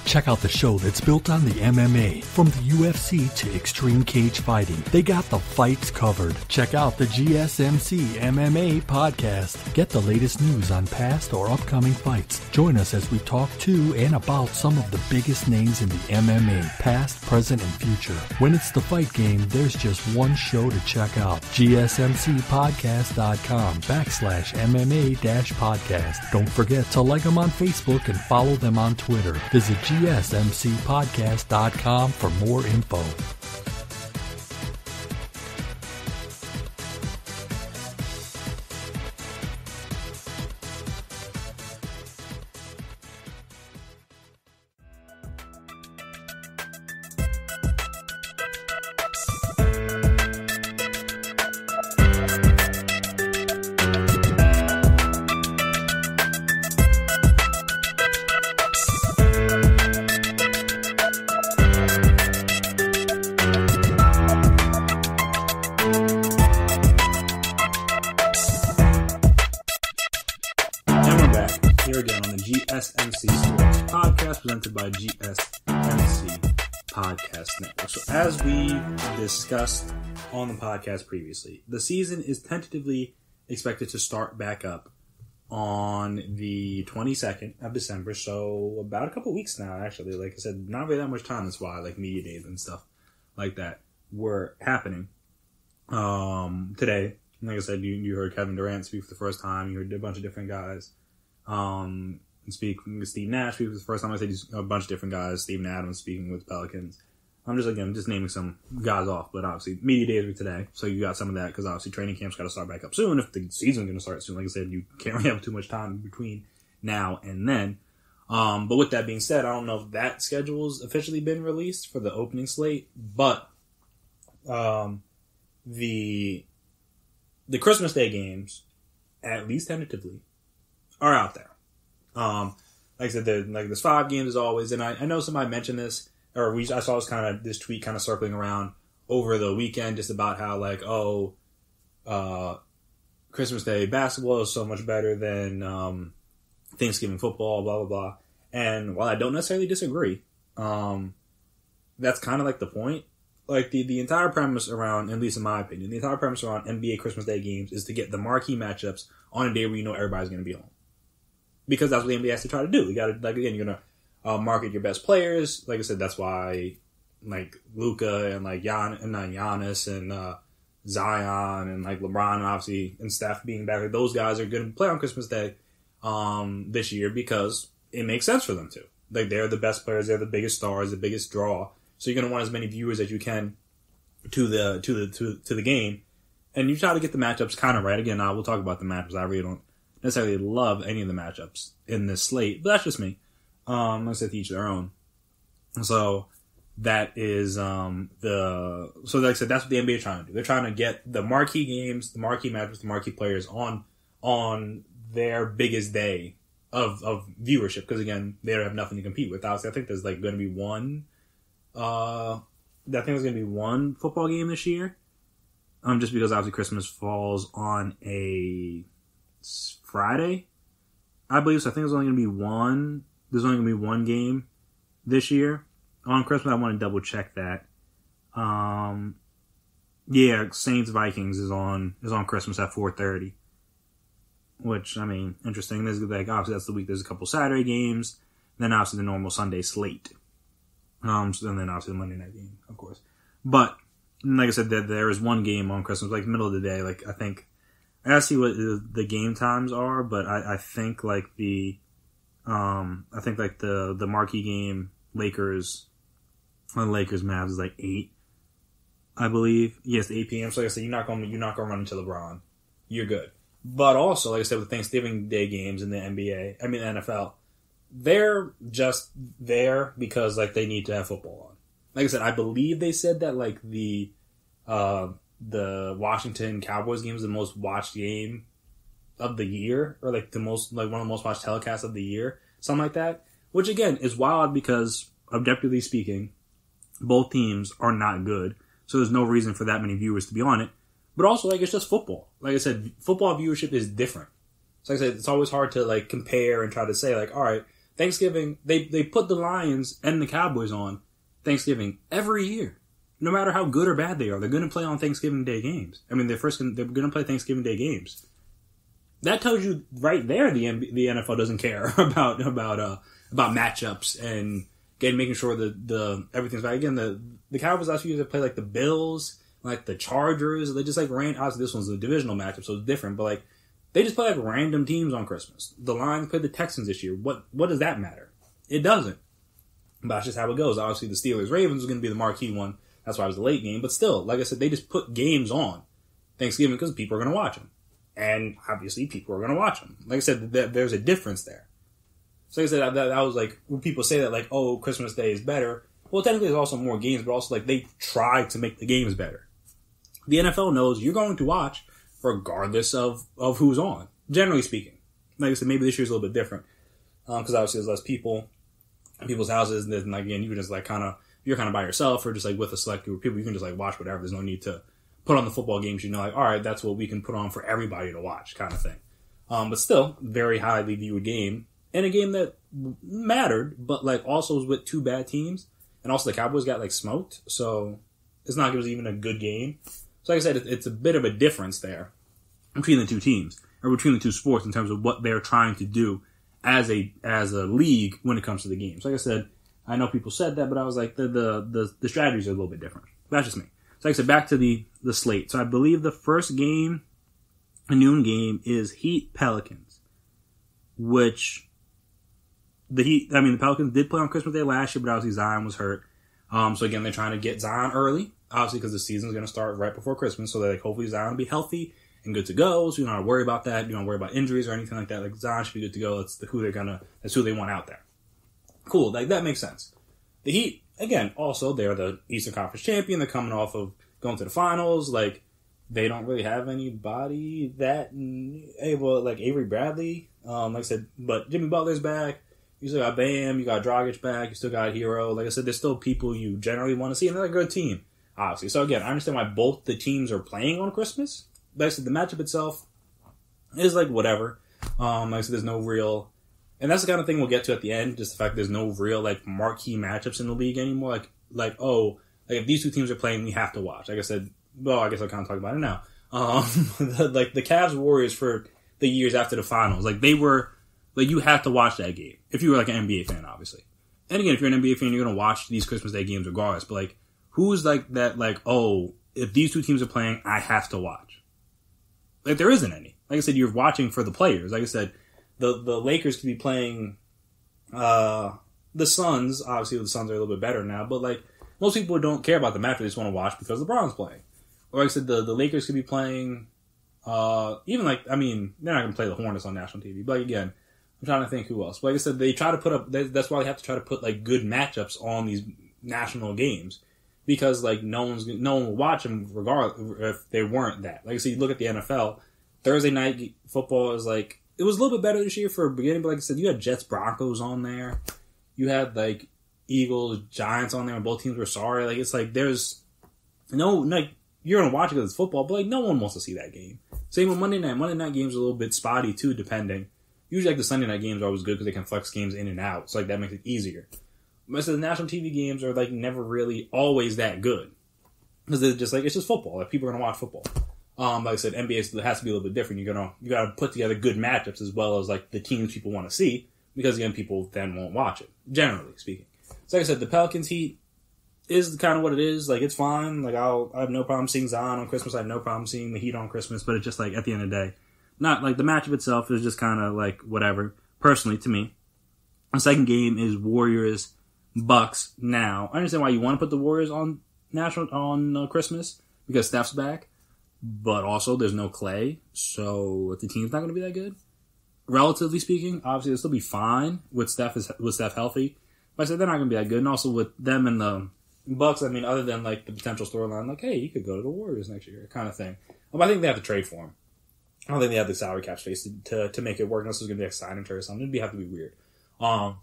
Speaker 3: Check out the show that's built on the MMA. From the UFC to extreme cage fighting, they got the fights covered. Check out the GSMC MMA podcast. Get the latest news on past or upcoming fights. Join us as we talk to and about some of the biggest names in the MMA, past, present, and future. When it's the fight game, there's just one show to check out. GSMCpodcast.com/MMA-podcast. Don't forget to like them on Facebook and follow them on Twitter. Visit GSMCpodcast.com for more info.
Speaker 2: GSMC Sports Podcast presented by GSMC Podcast Network. So as we discussed on the podcast previously, the season is tentatively expected to start back up on the 22nd of December. So about a couple weeks now, actually. Like I said, not really that much time. That's why like media days and stuff like that were happening today. Like I said, you heard Kevin Durant speak for the first time. You heard a bunch of different guys. Speak with Steve Nash speak for the first time. I said a bunch of different guys. Steven Adams speaking with the Pelicans. I'm just naming some guys off, but obviously media days were today, so you got some of that because obviously training camp's got to start back up soon. If the season's going to start soon, like I said, you can't really have too much time between now and then. But with that being said, I don't know if that schedule's officially been released for the opening slate, but the Christmas Day games, at least tentatively, are out there. Like I said, there's 5 games as always, and I know somebody mentioned this, or I saw this tweet kind of circling around over the weekend just about how Christmas Day basketball is so much better than Thanksgiving football, blah blah blah. And while I don't necessarily disagree, that's kind of like the point. Like the entire premise around, at least in my opinion, the entire premise around NBA Christmas Day games is to get the marquee matchups on a day where you know everybody's going to be home. Because that's what the NBA has to try to do. You got to, like, again, you're going to market your best players. Like I said, that's why like Luka and like Giannis and Zion and like LeBron obviously and Steph being back, like, those guys are going to play on Christmas Day this year because it makes sense for them to. Like, they're the best players, they're the biggest stars, the biggest draw. So you're going to want as many viewers as you can to the game, and you try to get the matchups kind of right. Again, we'll talk about the matchups. I really don't necessarily love any of the matchups in this slate, but that's just me. Like I said, to each their own. So that is so like I said, that's what the NBA is trying to do. They're trying to get the marquee games, the marquee matchups, the marquee players on their biggest day of viewership, because again, they don't have nothing to compete with. Obviously, I think there's like going to be one. I think there's going to be one football game this year. Just because obviously Christmas falls on a Friday, I believe. So I think there's only going to be one. There's only going to be one game this year on Christmas. I want to double check that. Yeah, Saints Vikings is on Christmas at 4:30. Which, I mean, interesting. There's like obviously that's the week. There's a couple Saturday games, then obviously the normal Sunday slate. And then obviously the Monday night game, of course. But like I said, there is one game on Christmas, like middle of the day. Like I gotta see what the game times are, but I think like the marquee game Lakers Mavs is like 8, I believe. Yes, 8 p.m. So like I said, you're not gonna run into LeBron. You're good. But also, like I said, with Thanksgiving Day games in the NFL, they're just there because like they need to have football on. Like I said, I believe they said that like the Washington Cowboys game is the most watched game of the year, or like one of the most watched telecasts of the year, something like that. Which again is wild because objectively speaking, both teams are not good, so there's no reason for that many viewers to be on it. But also, like, it's just football. Like I said, football viewership is different. So like I said, it's always hard to like compare and try to say like, all right, Thanksgiving, they put the Lions and the Cowboys on Thanksgiving every year. No matter how good or bad they are, they're going to play on Thanksgiving Day games. I mean, they're going to play Thanksgiving Day games. That tells you right there the NFL doesn't care about matchups and making sure that everything's right. Again, the Cowboys last year play like the Bills, like the Chargers. They just like obviously this one's a divisional matchup, so it's different. But like they just play like random teams on Christmas. The Lions played the Texans this year. What does that matter? It doesn't. But that's just how it goes. Obviously, the Steelers-Ravens is going to be the marquee one. That's why it was a late game. But still, like I said, they just put games on Thanksgiving because people are going to watch them. And obviously, people are going to watch them. Like I said, there's a difference there. So like I said, that was like, when people say that, like, oh, Christmas Day is better. Well, technically, there's also more games, but also, like, they try to make the games better. The NFL knows you're going to watch regardless of who's on, generally speaking. Like I said, maybe this year's a little bit different. Because obviously, there's less people in people's houses. And then, like, again, you can just, like, you're kind of by yourself or just, like, with a select group of people. You can just, like, watch whatever. There's no need to put on the football games. You know, like, all right, that's what we can put on for everybody to watch, kind of thing. But still, very highly viewed game. And a game that mattered, but, like, also was with two bad teams. And also the Cowboys got, like, smoked. So it's not like it was even a good game. So like I said, it's a bit of a difference there between the two teams, or between the two sports in terms of what they're trying to do as a league when it comes to the games. Like I said, I know people said that, but I was like, the strategies are a little bit different. That's just me. So like I said, back to the slate. So I believe the first game, a noon game, is Heat Pelicans, which the Pelicans did play on Christmas Day last year, but obviously Zion was hurt. So again, they're trying to get Zion early, obviously because the season's going to start right before Christmas, so that like, hopefully Zion will be healthy and good to go. So you don't have to worry about that. You don't worry about injuries or anything like that. Like Zion should be good to go. That's who they want out there. Cool. Like that makes sense. The Heat, again, also they're the Eastern Conference champion. They're coming off of going to the finals. Like they don't really have anybody that able, like Avery Bradley. Like I said, but Jimmy Butler's back. You still got Bam, you got Dragic back, you still got Hero. Like I said, there's still people you generally want to see, and they're a good team, obviously. So again, I understand why both the teams are playing on Christmas. Like I said, the matchup itself is like whatever. Like I said, there's no real, and that's the kind of thing we'll get to at the end. Just the fact there's no real like marquee matchups in the league anymore. Like if these two teams are playing, we have to watch. Like I said, well, I guess I'll kind of talk about it now. Like the Cavs Warriors for the years after the finals, like they were. Like, you have to watch that game. If you were, like, an NBA fan, obviously. and again, if you're an NBA fan, you're going to watch these Christmas Day games regardless. But, like, who's like that, like, oh, if these two teams are playing, I have to watch. Like, there isn't any. Like I said, you're watching for the players. Like I said, the Lakers could be playing the Suns. Obviously, the Suns are a little bit better now. But, like, most people don't care about the match. They just want to watch because LeBron's playing. Or, like I said, the Lakers could be playing, even, like, I mean, they're not going to play the Hornets on national TV. But, like, again, I'm trying to think who else. But, like I said, they try to put up, that's why they have to try to put, like, good matchups on these national games. Because, like, no one will watch them regardless if they weren't that. Like I said, you look at the NFL, Thursday night football is, like, it was a little bit better this year for a beginning, but like I said, you had Jets Broncos on there. You had, like, Eagles Giants on there, and both teams were sorry. Like, it's like, there's no, like, you're going to watch it because it's football, but, like, no one wants to see that game. Same with Monday night. Monday night games are a little bit spotty, too, depending. Usually, like, the Sunday night games are always good because they can flex games in and out. So, like, that makes it easier. Most of the national TV games are, like, never really always that good. Because they're just, like, it's just football. Like, people are going to watch football. Like I said, NBA has to be a little bit different. You got to put together good matchups as well as, like, the teams people want to see. Because, again, people then won't watch it. Generally speaking. So, like I said, the Pelicans Heat is kind of what it is. Like, it's fine. Like, I have no problem seeing Zion on Christmas. I have no problem seeing the Heat on Christmas. But it's just, like, at the end of the day, not, like, the matchup itself is just kind of, like, whatever. Personally, to me. The second game is Warriors Bucks. Now, I understand why you want to put the Warriors on Christmas because Steph's back, but also there's no Clay, so the team's not going to be that good. Relatively speaking, obviously they'll still be fine with Steph healthy, but I said they're not going to be that good. And also with them and the Bucks, I mean, other than like the potential storyline, like hey, you could go to the Warriors next year, kind of thing. I think they have to trade for him. I don't think they have the salary cap space to make it work unless there's going to be a signing trade or something. It'd have to be weird. Like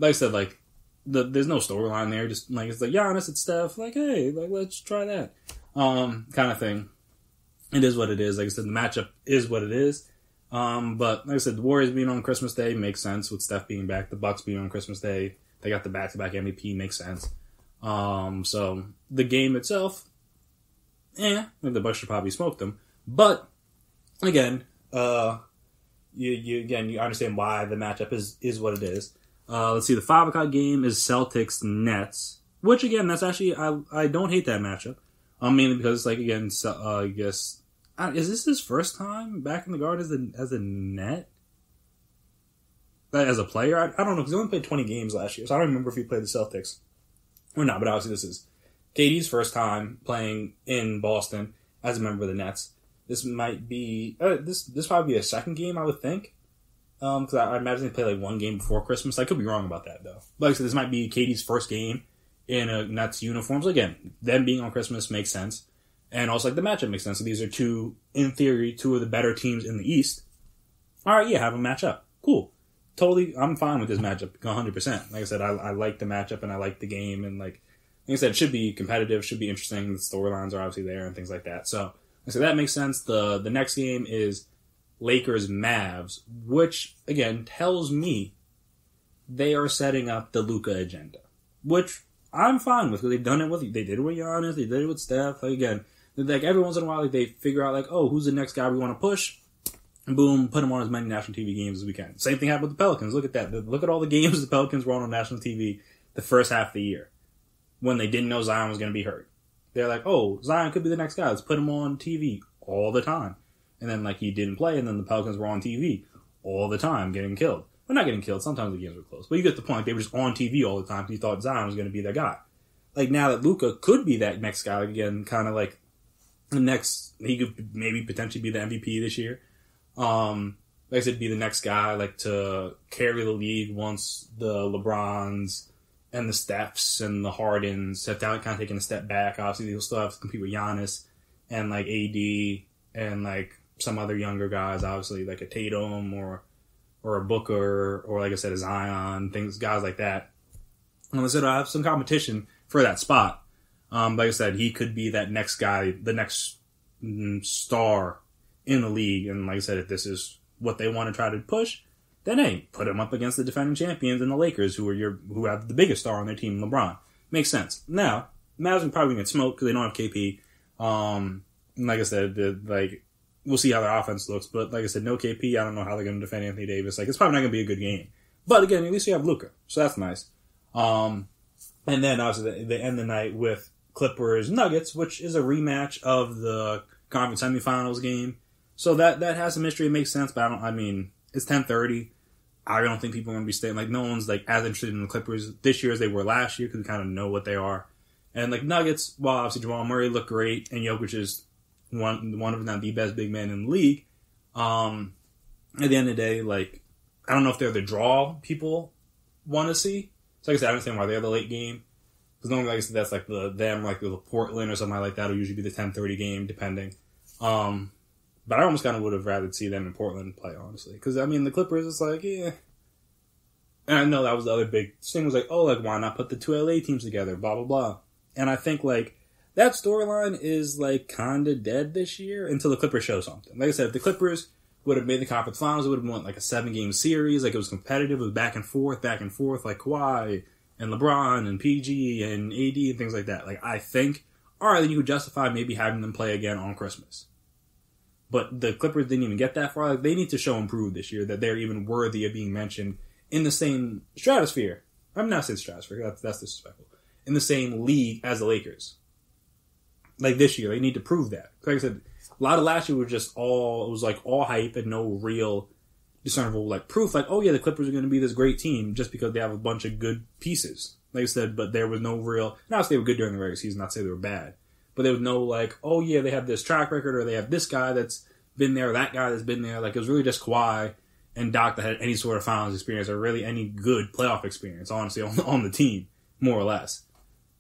Speaker 2: I said, like. There's no storyline there. Just like it's like Giannis and Steph. Like hey, like let's try that kind of thing. It is what it is. Like I said, the matchup is what it is. But like I said, the Warriors being on Christmas Day makes sense with Steph being back. The Bucks being on Christmas Day, they got the back-to-back MVP makes sense. So the game itself, the Bucks should probably smoke them. But again, you understand why the matchup is what it is. Let's see, the 5 o'clock game is Celtics-Nets, which, again, that's actually, I don't hate that matchup. Mainly because, like, again, I guess, is this his first time back in the Garden as a net? As a player? I don't know, because he only played 20 games last year, so I don't remember if he played the Celtics or not, but obviously this is KD's first time playing in Boston as a member of the Nets. This might be, this probably be a second game, I would think. Because I imagine they play like one game before Christmas. I could be wrong about that, though. But like I said, this might be KD's first game in a Nets uniform. So again, them being on Christmas makes sense. And also, like, the matchup makes sense. So these are in theory, two of the better teams in the East. All right, yeah, have them match up. Cool. Totally, I'm fine with this matchup 100%. Like I said, I like the matchup and I like the game. And like I said, it should be competitive, should be interesting. The storylines are obviously there and things like that. So, like I said, that makes sense. The next game is Lakers-Mavs, which, again, tells me they are setting up the Luka agenda, which I'm fine with, because they've done it they did it with Giannis, they did it with Steph. Like, again, like, every once in a while, like, they figure out, like, oh, who's the next guy we want to push, and boom, put him on as many national TV games as we can. Same thing happened with the Pelicans. Look at that. Look at all the games the Pelicans were on national TV the first half of the year, when they didn't know Zion was going to be hurt. They're like, oh, Zion could be the next guy, let's put him on TV all the time. And then, like, he didn't play, and then the Pelicans were on TV all the time, getting killed. Well, not getting killed. Sometimes the games were close. But you get the point. They were just on TV all the time because you thought Zion was going to be that guy. Like, now that Luka could be that next guy, like, again, kind of like the next, he could maybe potentially be the MVP this year. Like I said, be the next guy, like, to carry the league once the LeBrons and the Stephs and the Hardens have kind of taken a step back. Obviously, they'll still have to compete with Giannis and, like, AD and, like, some other younger guys, obviously, like a Tatum or a Booker, or like I said, a Zion, guys like that. And like I said, I have some competition for that spot. Like I said, he could be that next guy, the next star in the league. And like I said, if this is what they want to try to push, then hey, put him up against the defending champions and the Lakers, who have the biggest star on their team, LeBron. Makes sense. Now, Mavs are probably going to smoke because they don't have KP. Like I said, we'll see how their offense looks. But like I said, no KP. I don't know how they're going to defend Anthony Davis. Like, it's probably not going to be a good game. But again, at least you have Luka, so that's nice. And then obviously they end the night with Clippers Nuggets, which is a rematch of the conference semifinals game. So that has some mystery. It makes sense, but it's 10:30. I don't think people are going to be staying. Like, no one's like as interested in the Clippers this year as they were last year because we kind of know what they are. And like Nuggets, while obviously Jamal Murray looked great and Jokic is one of, if not the best big man in the league. At the end of the day, like, I don't know if they're the draw people want to see. So like I said, I understand why they're the late game. Because normally, like I said, that's like the Portland or something like that will usually be the 10:30 game, depending. But I almost kind of would have rather see them in Portland play, honestly. Because, the Clippers, it's like, yeah. And I know that was the other big thing, was like, oh, like, why not put the two LA teams together, blah, blah, blah. And I think, like, that storyline is, like, kind of dead this year until the Clippers show something. Like I said, if the Clippers would have made the conference finals, it would have won, like, a 7-game series. Like, it was competitive. It was back and forth, like Kawhi and LeBron and PG and AD and things like that. Like, I think, all right, then you could justify maybe having them play again on Christmas. But the Clippers didn't even get that far. Like, they need to show and prove this year that they're even worthy of being mentioned in the same stratosphere. I'm not saying stratosphere. That's disrespectful. In the same league as the Lakers. Like, this year, they need to prove that. Like I said, a lot of last year was all hype and no real discernible, like, proof. Like, oh yeah, the Clippers are going to be this great team just because they have a bunch of good pieces. Like I said, but there was no real, not to say they were good during the regular season, not to say they were bad. But there was no, like, oh yeah, they have this track record, or they have this guy that's been there, or that guy that's been there. Like, it was really just Kawhi and Doc that had any sort of finals experience, or really any good playoff experience, honestly, on the team, more or less.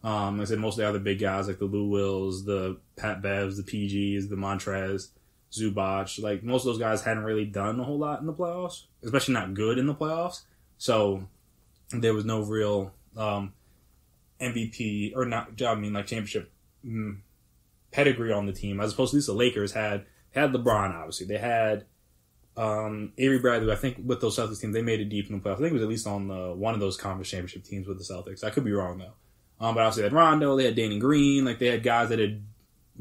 Speaker 2: Like I said, most of the other big guys, like the Lou Wills, the Pat Bevs, the PGs, the Montrez, Zubac, like, most of those guys hadn't really done a whole lot in the playoffs, especially not good in the playoffs. So, there was no real MVP, or not, like, championship pedigree on the team, as opposed to at least the Lakers had LeBron, obviously. They had Avery Bradley, who I think with those Celtics teams, they made it deep in the playoffs. I think it was at least on one of those conference championship teams with the Celtics. I could be wrong, though. But obviously they had Rondo, they had Danny Green, like, they had guys that had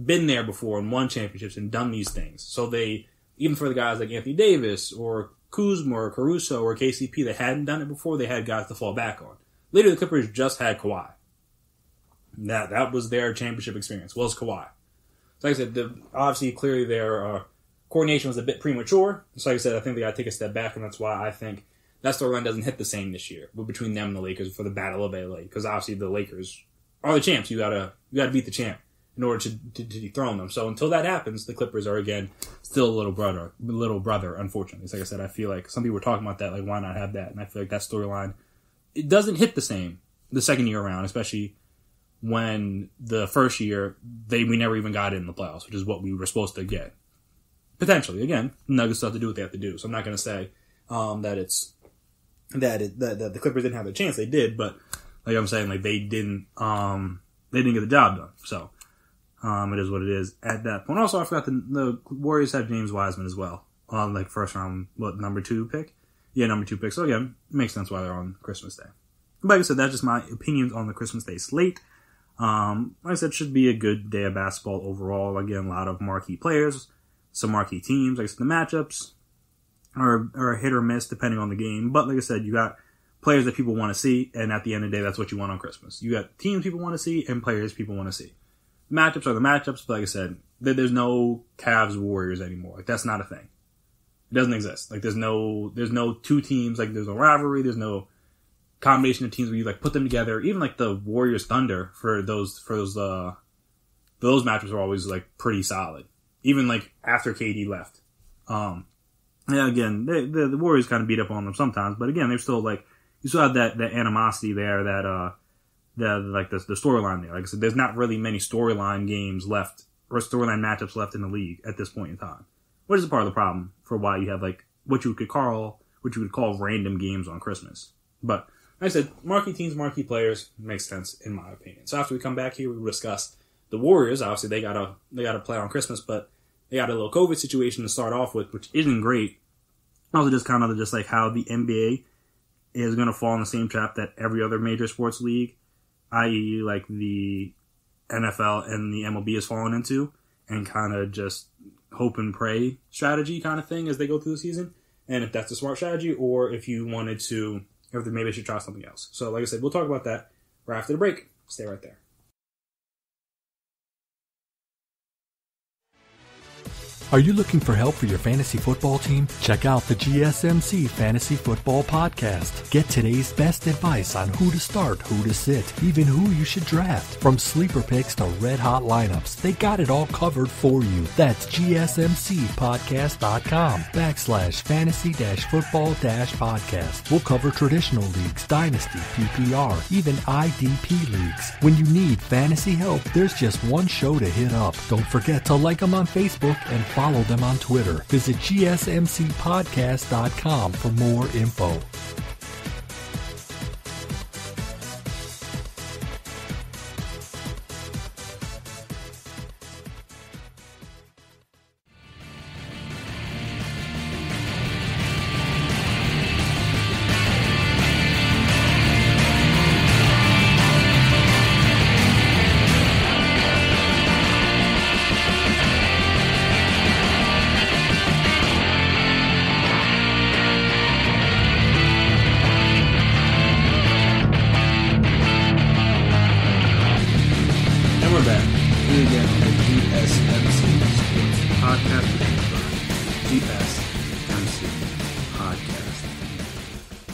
Speaker 2: been there before and won championships and done these things. So they, even for the guys like Anthony Davis or Kuzma or Caruso or KCP that hadn't done it before, they had guys to fall back on. Later, the Clippers just had Kawhi. That was their championship experience, was Kawhi. So like I said, obviously, clearly their coordination was a bit premature. So like I said, I think they got to take a step back, and that's why I think that storyline doesn't hit the same this year. But between them and the Lakers for the Battle of LA, because obviously the Lakers are the champs. You gotta beat the champ in order to dethrone them. So until that happens, the Clippers are again still a little brother. Unfortunately, so like I said, I feel like some people were talking about that, like, why not have that? And I feel like that storyline, it doesn't hit the same the second year around, especially when the first year we never even got in the playoffs, which is what we were supposed to get. Potentially, again, Nuggets still have to do what they have to do. So I'm not going to say that the Clippers didn't have their chance. They did, but like I'm saying, like, they didn't get the job done. So it is what it is at that point. Also, I forgot the Warriors had James Wiseman as well, like first round, number 2 pick? Yeah, number 2 pick. So again, it makes sense why they're on Christmas Day. But like I said, that's just my opinions on the Christmas Day slate. Like I said, should be a good day of basketball overall. Again, a lot of marquee players, some marquee teams. Like I said, the matchups are hit or miss depending on the game. But like I said, you got players that people want to see, and at the end of the day, that's what you want on Christmas. You got teams people want to see and players people want to see. Matchups are the matchups, but like I said, there's no Cavs Warriors anymore. Like, that's not a thing. It doesn't exist. Like, there's no 2 teams. Like, there's no rivalry. There's no combination of teams where you, like, put them together. Even like the Warriors Thunder for those matchups are always, like, pretty solid. Even like after KD left. Yeah, again, the Warriors kind of beat up on them sometimes, but again, they're still, like, you still have that animosity there, the storyline there. Like I said, there's not really many storyline games left or storyline matchups left in the league at this point in time, which is a part of the problem for why you have, like, what you would call random games on Christmas. But like I said, marquee teams, marquee players, makes sense in my opinion. So after we come back here, we will discuss the Warriors. Obviously, they gotta play on Christmas, but they got a little COVID situation to start off with, which isn't great. Also, just kind of just like how the NBA is going to fall in the same trap that every other major sports league, i.e. like the NFL and the MLB has fallen into, and kind of just hope and pray strategy kind of thing as they go through the season. And if that's a smart strategy, or if you wanted to if maybe they should try something else. So, like I said, we'll talk about that right after the break. Stay right there.
Speaker 3: Are you looking for help for your fantasy football team? Check out the GSMC Fantasy Football Podcast. Get today's best advice on who to start, who to sit, even who you should draft. From sleeper picks to red-hot lineups, they got it all covered for you. That's gsmcpodcast.com/fantasy-football-podcast. We'll cover traditional leagues, dynasty, PPR, even IDP leagues. When you need fantasy help, there's just one show to hit up. Don't forget to like them on Facebook and follow them on Twitter. Visit gsmcpodcast.com for more info.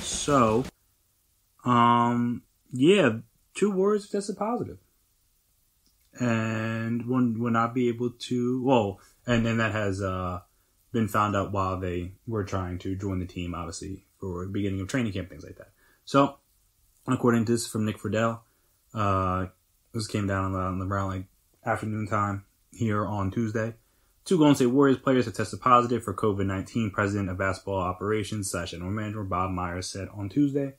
Speaker 2: So, yeah, 2 Warriors tested positive. And one will not be able to, and then that has been found out while they were trying to join the team, obviously, for the beginning of training camp, things like that. So, according to this from Nick Friedel, this came down around afternoon time here on Tuesday. 2 Golden State Warriors players have tested positive for COVID-19. President of Basketball Operations / General Manager Bob Myers said on Tuesday.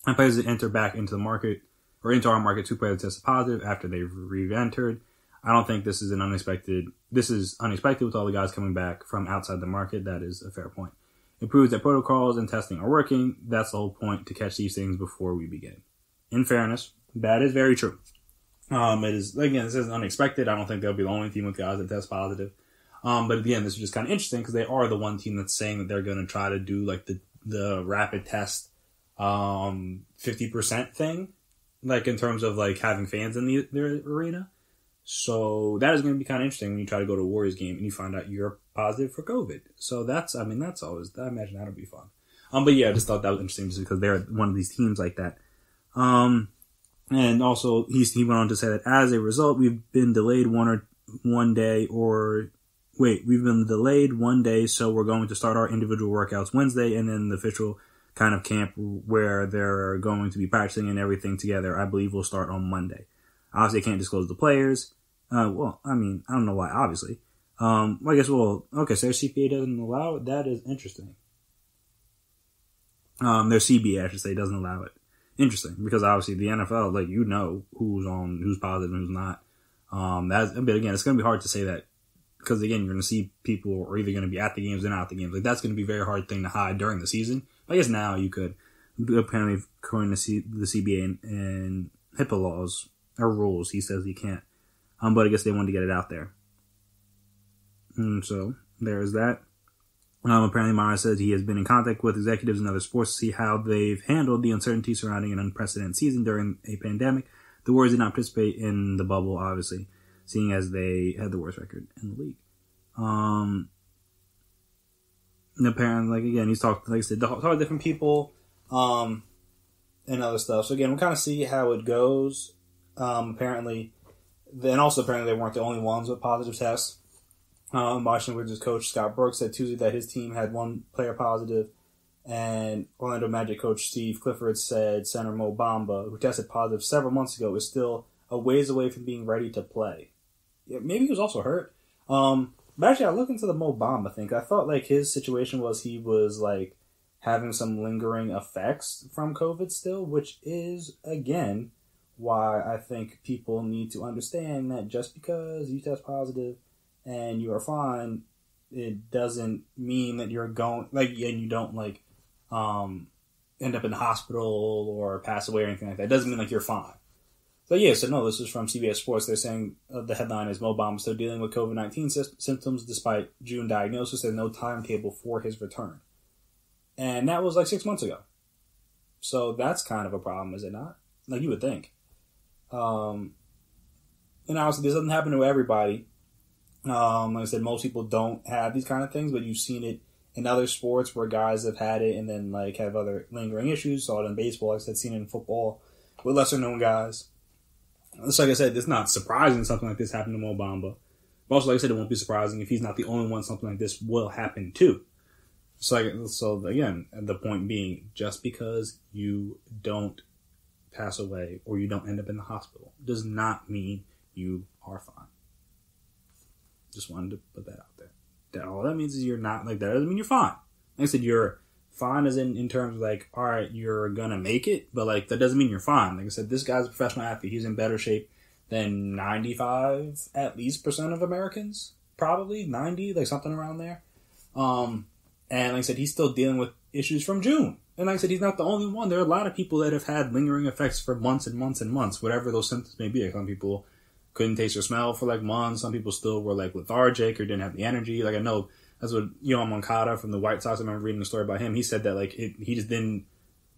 Speaker 2: And players that enter back into the market, or into our market, 2 players tested positive after they've re-entered. I don't think this is unexpected with all the guys coming back from outside the market. That is a fair point. It proves that protocols and testing are working. That's the whole point, to catch these things before we begin. In fairness, that is very true. It is, again, this isn't unexpected. I don't think they'll be the only team with guys that test positive. But again, this is just kind of interesting because they are the one team that's saying that they're going to try to do the rapid test 50% thing, in terms of having fans in their arena. So that is going to be kind of interesting when you try to go to a Warriors game and you find out you're positive for COVID. So that's always, I imagine that'll be fun. But yeah, I just thought that was interesting just because they're one of these teams like that. And also he went on to say that as a result, we've been delayed one day, so we're going to start our individual workouts Wednesday, and then the official kind of camp where they're going to be practicing and everything together, I believe, will start on Monday. Obviously, I can't disclose the players. I don't know why, obviously. I guess, so their CPA doesn't allow it? That is interesting. Their CBA, I should say, doesn't allow it. Interesting, because obviously the NFL, who's positive and who's not. But again, it's going to be hard to say that, because again, you're going to see people are either going to be at the games or not at the games. That's going to be a very hard thing to hide during the season. I guess now you could, apparently, according to the CBA and HIPAA laws or rules, he says you can't. But I guess they wanted to get it out there. So there's that. Apparently, Mara says he has been in contact with executives in other sports to see how they've handled the uncertainty surrounding an unprecedented season during a pandemic. The Warriors did not participate in the bubble, obviously, seeing as they had the worst record in the league. And apparently, again, he's talked, like I said, talked to different people, and other stuff. So again, we'll kind of see how it goes. Apparently they weren't the only ones with positive tests. Washington Wizards coach Scott Brooks said Tuesday that his team had 1 player positive, and Orlando Magic coach Steve Clifford said center Mo Bamba, who tested positive several months ago, is still a ways away from being ready to play. Yeah, maybe he was also hurt. But actually, I looked into the Mo Bamba thing. I thought his situation was he was having some lingering effects from COVID still, which is, again, why I think people need to understand that just because you test positive and you are fine, it doesn't mean that you're going, and you don't, end up in the hospital or pass away or anything like that. It doesn't mean, you're fine. So, this is from CBS Sports. They're saying the headline is Mo Bamba still dealing with COVID-19 symptoms despite June diagnosis and no timetable for his return. And that was 6 months ago. So that's kind of a problem, is it not? Like you would think. And obviously this doesn't happen to everybody. Like I said, most people don't have these kind of things, but you've seen it in other sports where guys have had it and then like have other lingering issues. Saw it in baseball, like I said, seen it in football with lesser known guys. It's like I said, it's not surprising something like this happened to Mo Bamba. But also, like I said, it won't be surprising if he's not the only one something like this will happen to. So again, the point being, just because you don't pass away or you don't end up in the hospital does not mean you are fine. Just wanted to put that out there. All that means is you're not, like, that doesn't mean you're fine. Like I said, you're fine as in terms of, like, all right, you're gonna make it, but, like, that doesn't mean you're fine. Like I said, this guy's a professional athlete. He's in better shape than 95 at least percent of Americans. Probably 90, like something around there. And like I said, he's still dealing with issues from June. And like I said, he's not the only one. There are a lot of people that have had lingering effects for months and months and months, whatever those symptoms may be. Like some people couldn't taste or smell for like months. Some people still were like lethargic or didn't have the energy. Like I know that's what Yohan Moncada from the White Sox, I remember reading a story about him. He said that like he just didn't,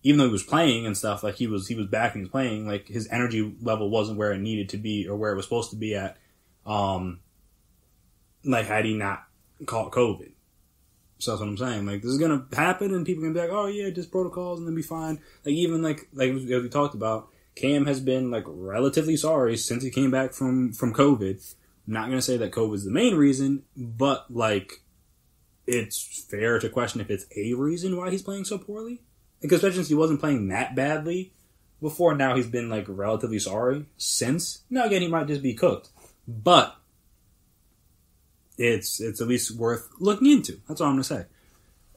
Speaker 2: even though he was playing and stuff, like he was back and he was playing, like his energy level wasn't where it needed to be or where it was supposed to be at. Like had he not caught COVID. So that's what I'm saying. Like, this is going to happen, and people are going to be like, oh, yeah, just protocols, and then be fine. Like, even, like as we talked about, Cam has been, like, relatively sorry since he came back from COVID. I'm not going to say that COVID is the main reason, but, like, it's fair to question if it's a reason why he's playing so poorly. Like, especially since he wasn't playing that badly before. Now he's been, like, relatively sorry since. Now, again, he might just be cooked. But it's at least worth looking into. That's all I'm going to say.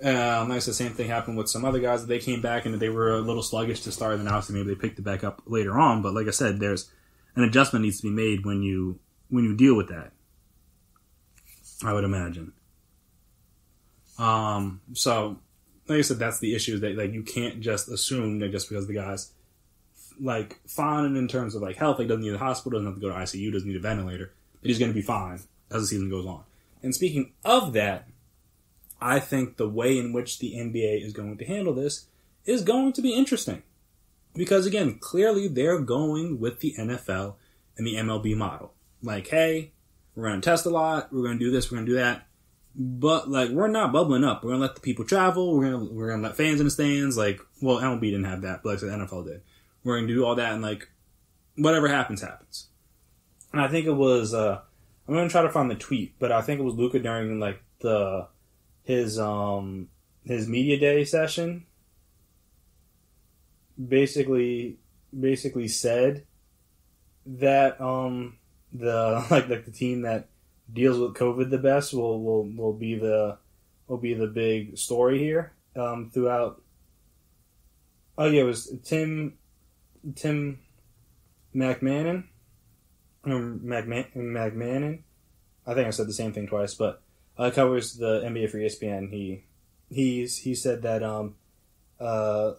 Speaker 2: Like I said, same thing happened with some other guys that they came back and they were a little sluggish to start, and obviously maybe they picked it back up later on. But like I said, there's an adjustment needs to be made when you deal with that, I would imagine. So like I said, that's the issue, that like you can't just assume that just because the guy's like fine in terms of like health, like doesn't need a hospital, doesn't have to go to ICU, doesn't need a ventilator, that he's going to be fine as the season goes on. And speaking of that, I think the way in which the NBA is going to handle this is going to be interesting. Because, again, clearly they're going with the NFL and the MLB model. Like, hey, we're going to test a lot, we're going to do this, we're going to do that. But, like, we're not bubbling up. We're going to let the people travel, we're going to let fans in the stands. Like, well, MLB didn't have that, but like I said, the NFL did. We're going to do all that, and, like, whatever happens, happens. And I think it was, I'm going to try to find the tweet, but I think it was Luka during, like, his media day session basically said that the team that deals with COVID the best will be the big story here throughout. Oh yeah, it was Tim McMahon. McMahon. I think I said the same thing twice, but covers the NBA for ESPN. He said that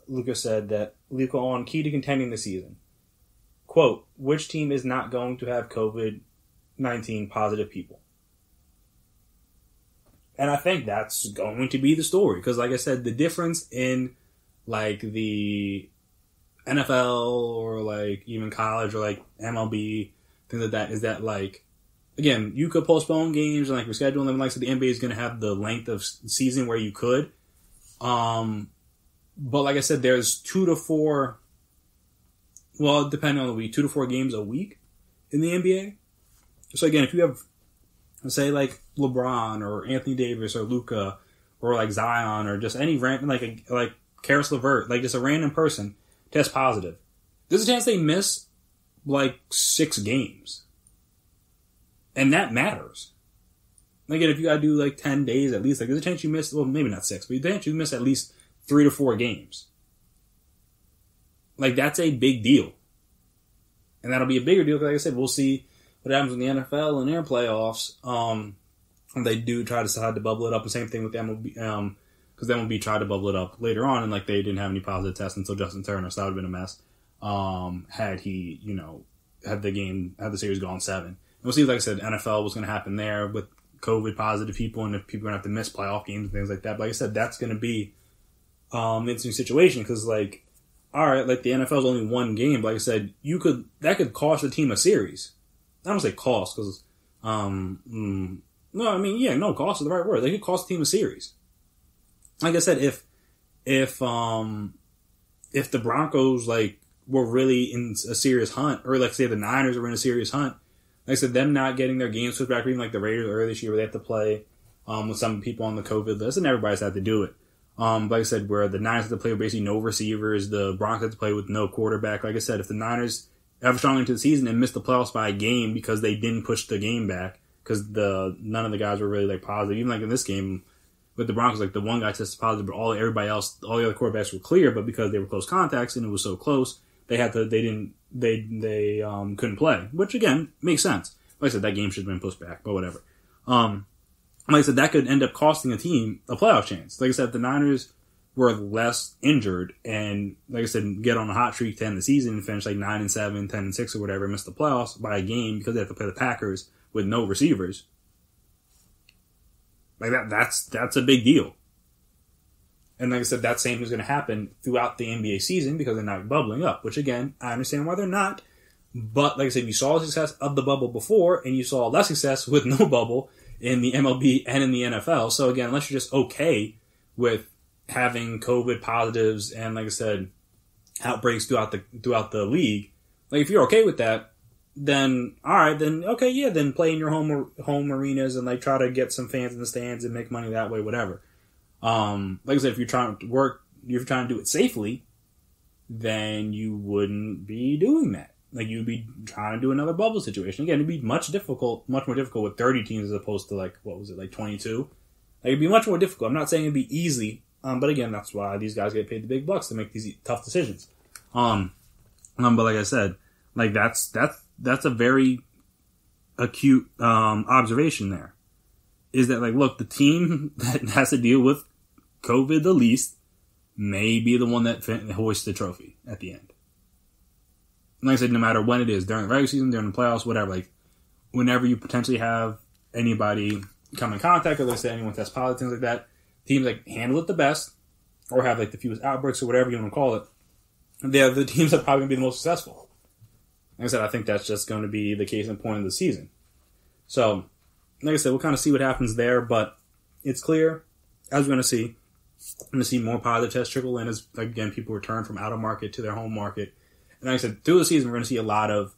Speaker 2: Luka said that Luka on key to contending this season. Quote, which team is not going to have COVID-19 positive people? And I think that's going to be the story. Because like I said, the difference in like the NFL or like even college or like MLB, things like that, is that like, again, you could postpone games and like reschedule them. Like I said, the NBA is going to have the length of season where you could. But like I said, there's 2 to 4, well, depending on the week, 2 to 4 games a week in the NBA. So again, if you have, say, like LeBron or Anthony Davis or Luka or like Zion or just any random, like Karis LeVert, like just a random person test positive, there's a chance they miss like 6 games. And that matters. Again, if you gotta do like 10 days at least, like there's a chance you miss, well, maybe not 6, but there's a chance you miss at least 3 to 4 games. Like, that's a big deal. And that'll be a bigger deal, because like I said, we'll see what happens in the NFL and their playoffs. And they do try to decide to bubble it up. The same thing with the MLB, because the MLB tried to bubble it up later on, and like they didn't have any positive tests until Justin Turner, so that would have been a mess. Had he, had the series gone 7. And we'll see, like I said, NFL was going to happen there with COVID positive people, and if people are going to have to miss playoff games and things like that. But like I said, that's going to be an interesting situation, because like all right, like the NFL's only one game, but like I said, that could cost a team a series. I don't say cost because, cost is the right word. They could cost a team a series. Like I said, if the Broncos like were really in a serious hunt, or like say the Niners were in a serious hunt, like I said, them not getting their games switched back, or even like the Raiders earlier this year where they have to play with some people on the COVID list, and everybody's had to do it. Like I said, where the Niners have to play with basically no receivers, the Broncos have to play with no quarterback. Like I said, if the Niners have strong into the season and missed the playoffs by a game because they didn't push the game back, because none of the guys were really like positive. Even like in this game with the Broncos, like the one guy tested positive, but everybody else, all the other quarterbacks were clear, but because they were close contacts and it was so close, they couldn't play, which again makes sense. Like I said, that game should have been pushed back, but whatever. Like I said, that could end up costing a team a playoff chance. Like I said, if the Niners were less injured and, like I said, get on a hot streak to end the season and finish like 9-7, 10-6 or whatever, miss the playoffs by a game because they have to play the Packers with no receivers. Like that's a big deal. And like I said, that same thing is going to happen throughout the NBA season because they're not bubbling up, which again, I understand why they're not. But like I said, you saw the success of the bubble before and you saw less success with no bubble in the MLB and in the NFL. So again, unless you're just okay with having COVID positives and, like I said, outbreaks throughout the league, like if you're okay with that, then all right, then okay, yeah, then play in your home arenas and like try to get some fans in the stands and make money that way, whatever. Like I said, if you're trying to do it safely, then you wouldn't be doing that. Like you'd be trying to do another bubble situation. Again, it'd be much more difficult with 30 teams as opposed to like, what was it, like 22? Like it'd be much more difficult. I'm not saying it'd be easy. But again, that's why these guys get paid the big bucks to make these tough decisions. But like I said, like that's a very acute observation there. Is that like, look, the team that has to deal with COVID the least may be the one that hoists the trophy at the end. And like I said, no matter when it is, during the regular season, during the playoffs, whatever, like whenever you potentially have anybody come in contact, or let's say anyone test positive, things like that, teams like handle it the best, or have like the fewest outbreaks, or whatever you want to call it. They're the teams that are probably going to be the most successful. Like I said, I think that's just going to be the case in point of the season. So, like I said, we'll kind of see what happens there, but it's clear, as we're going to see, I'm going to see more positive tests trickle in as, again, people return from out of market to their home market. And like I said, through the season, we're going to see a lot of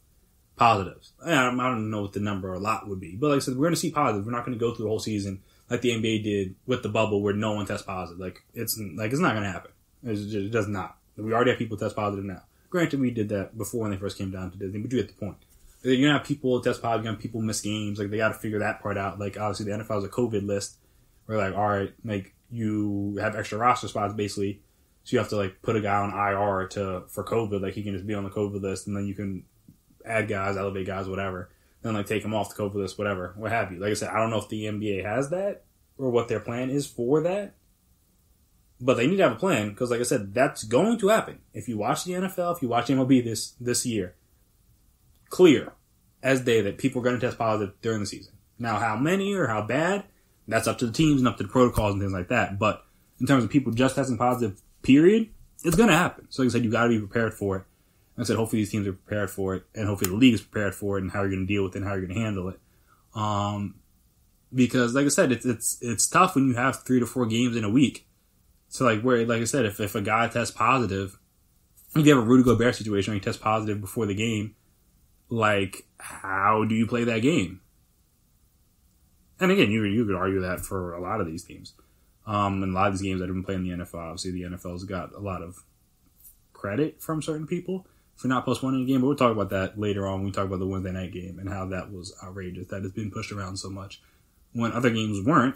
Speaker 2: positives. I don't know what the number a lot would be, but like I said, we're going to see positives. We're not going to go through the whole season like the NBA did with the bubble where no one tests positive. It's not going to happen. It does not. We already have people test positive now. Granted, we did that before when they first came down to Disney, but you get the point. You're going to have people test positive, you're going to have people miss games. Like, they got to figure that part out. Like, obviously, the NFL has a COVID list where, like, all right, like, you have extra roster spots, basically, so you have to, like, put a guy on IR for COVID. Like, he can just be on the COVID list, and then you can add guys, elevate guys, whatever. Then, like, take him off the COVID list, whatever, what have you. Like I said, I don't know if the NBA has that or what their plan is for that. But they need to have a plan because, like I said, that's going to happen. If you watch the NFL, if you watch MLB this year, clear as day that people are going to test positive during the season. Now, how many or how bad, that's up to the teams and up to the protocols and things like that. But in terms of people just testing positive, period, it's going to happen. So, like I said, you got to be prepared for it. Like I said, hopefully these teams are prepared for it, and hopefully the league is prepared for it, and how you're going to deal with it, and how you're going to handle it. Because, like I said, it's tough when you have 3 to 4 games in a week. So, like I said, if a guy tests positive, if you have a Rudy Gobert situation where he tests positive before the game, like, how do you play that game? And again, you could argue that for a lot of these teams. And a lot of these games that have been playing in the NFL, obviously the NFL's got a lot of credit from certain people for not postponing a game, but we'll talk about that later on when we talk about the Wednesday night game and how that was outrageous, that it's been pushed around so much when other games weren't,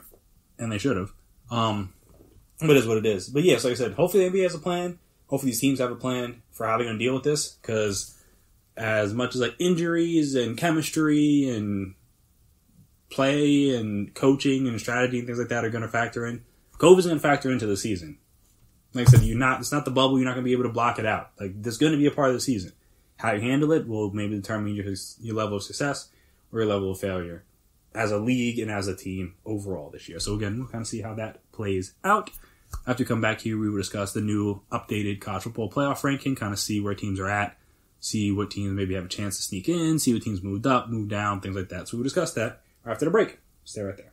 Speaker 2: and they should have. But it is what it is. But yes, like I said, hopefully the NBA has a plan. Hopefully these teams have a plan for how they're going to deal with this, because as much as like injuries and chemistry and play and coaching and strategy and things like that are going to factor in, COVID's going to factor into the season. Like I said, it's not the bubble. You're not going to be able to block it out. Like, there's going to be a part of the season. How you handle it will maybe determine your level of success or your level of failure as a league and as a team overall this year. So again, we'll kind of see how that plays out after we come back here, we will discuss the new updated college football playoff ranking, kind of see where teams are at, see what teams maybe have a chance to sneak in, see what teams moved up, moved down, things like that. So we'll discuss that after the break. Stay right there.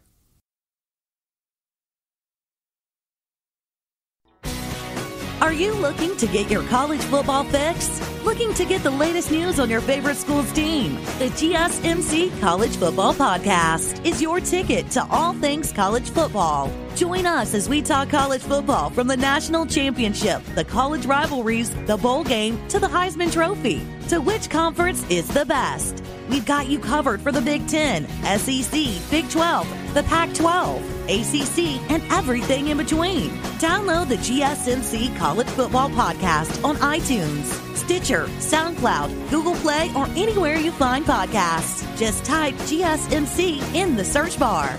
Speaker 4: Are you looking to get your college football fix? Looking to get the latest news on your favorite school's team? The GSMC College Football Podcast is your ticket to all things college football. Join us as we talk college football from the national championship, the college rivalries, the bowl game, to the Heisman Trophy. To which conference is the best? We've got you covered for the Big Ten, SEC, Big 12, the Pac-12, ACC, and everything in between. Download the GSMC College Football Podcast on iTunes, Stitcher, SoundCloud, Google Play, or anywhere you find podcasts. Just type GSMC in the search bar.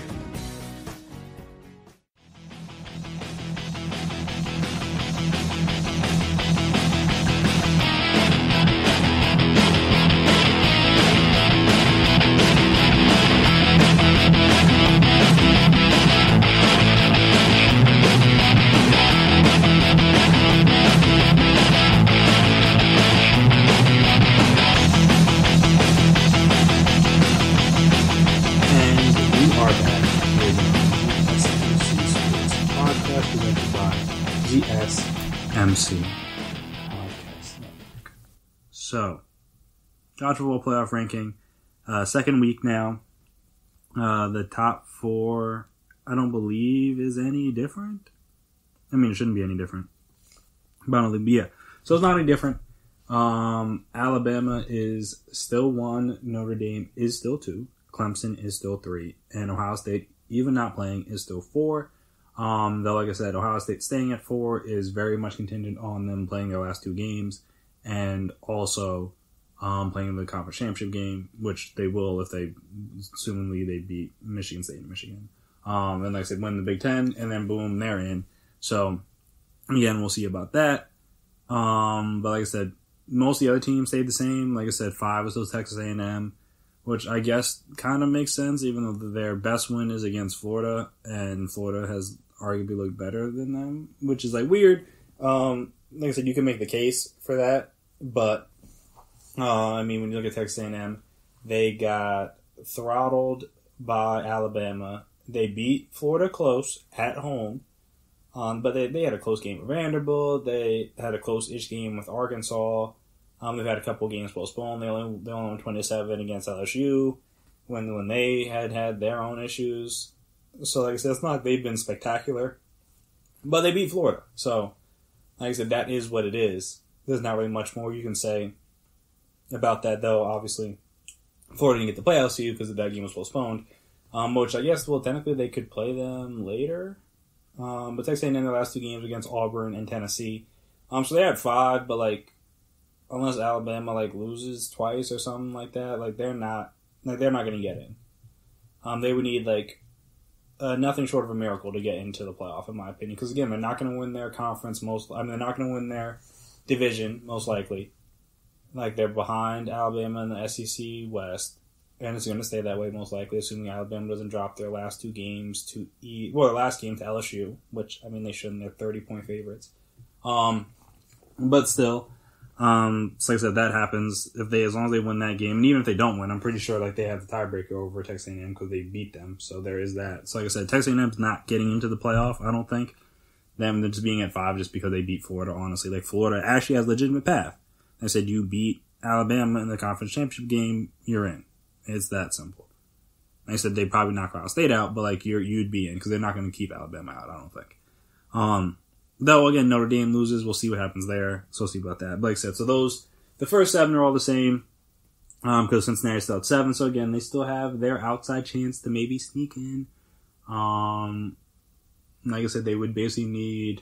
Speaker 2: GSMC Podcast Network. So, college football playoff ranking, second week now. The top four, I don't believe is any different. I mean, it shouldn't be any different. But yeah, so it's not any different. Alabama is still 1, Notre Dame is still 2, Clemson is still 3, and Ohio State, even not playing, is still 4. Though, like I said, Ohio State staying at 4 is very much contingent on them playing their last 2 games and also playing the conference championship game, which they will if they, assumingly, they beat Michigan State and Michigan. And like I said, win the Big Ten, and then boom, they're in. So, again, we'll see about that. But like I said, most of the other teams stayed the same. Like I said, 5 was still Texas A&M, which I guess kind of makes sense, even though their best win is against Florida, and Florida has arguably looked better than them, which is like weird. Like I said, you can make the case for that, but I mean, when you look at Texas A&M, they got throttled by Alabama. They beat Florida close at home, but they had a close game with Vanderbilt. They had a close-ish game with Arkansas. They've had a couple games postponed. They only won 27 against LSU when they had their own issues. So, like I said, it's not like they've been spectacular, but they beat Florida. So, like I said, that is what it is. There's not really much more you can say about that, though. Obviously, Florida didn't get the playoffs seed because that game was postponed, which I guess, well, technically they could play them later. But Texas A&M, their last 2 games against Auburn and Tennessee. So they had 5, but, like, unless Alabama, like, loses twice or something like that, like, they're not going to get in. They would need, like, nothing short of a miracle to get into the playoff, in my opinion. Because, again, they're not going to win their conference they're not going to win their division, most likely. Like, they're behind Alabama in the SEC West, and it's going to stay that way, most likely, assuming Alabama doesn't drop their last 2 games to their last game to LSU, which, I mean, they shouldn't. They're 30-point favorites. But still, so like I said, that happens as long as they win that game, and even if they don't win, I'm pretty sure like they have the tiebreaker over Texas A&M because they beat them. So there is that. So like I said, Texas A&M's not getting into the playoff. I don't think them just being at 5 just because they beat Florida. Honestly, like Florida actually has a legitimate path. I said you beat Alabama in the conference championship game, you're in. It's that simple. Like I said they'd probably knock Ohio State out, but like you'd be in because they're not going to keep Alabama out. I don't think. Though, again, Notre Dame loses. We'll see what happens there. So we'll see about that. But like I said, so the first 7 are all the same because Cincinnati's still at 7. So, again, they still have their outside chance to maybe sneak in. Like I said, they would basically need...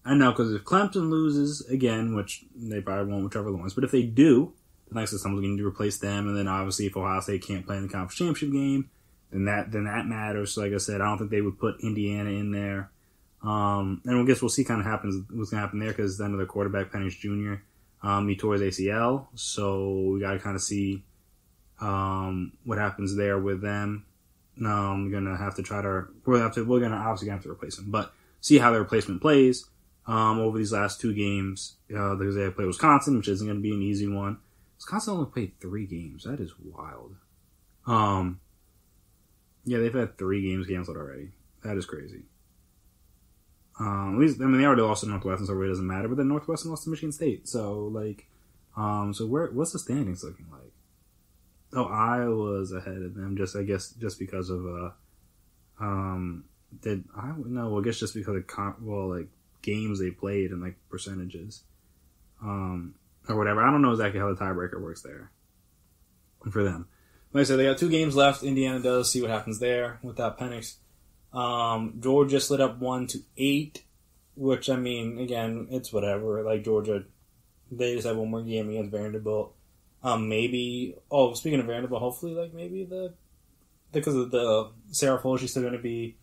Speaker 2: I know, because if Clemson loses, again, which they probably won't, whichever ones, but if they do, then like I said, someone's going to replace them. And then, obviously, if Ohio State can't play in the conference championship game, then that matters. So, like I said, I don't think they would put Indiana in there. And I guess we'll see kind of what's going to happen there because then the quarterback, Penix Jr., he tore his ACL. So we got to kind of see what happens there with them. We're going to have to we're going to obviously have to replace him. But see how their replacement plays over these last 2 games. Because they play Wisconsin, which isn't going to be an easy one. Wisconsin only played 3 games. That is wild. Yeah, they've had 3 games canceled already. That is crazy. At least, I mean, they already lost to Northwestern, so it really doesn't matter. But then Northwestern lost to Michigan State. So, like, what's the standings looking like? Oh, Iowa's ahead of them, I guess just because of, I guess just because of, games they played and, like, percentages. Or whatever. I don't know exactly how the tiebreaker works there for them. Like I said, they got 2 games left. Indiana does. See what happens there without Penix. Georgia slid up 1-8, which, I mean, again, it's whatever. Like, Georgia, they just have one more game against Vanderbilt. Speaking of Vanderbilt, hopefully, like, maybe because of the Sarah Fuller, she's still going to be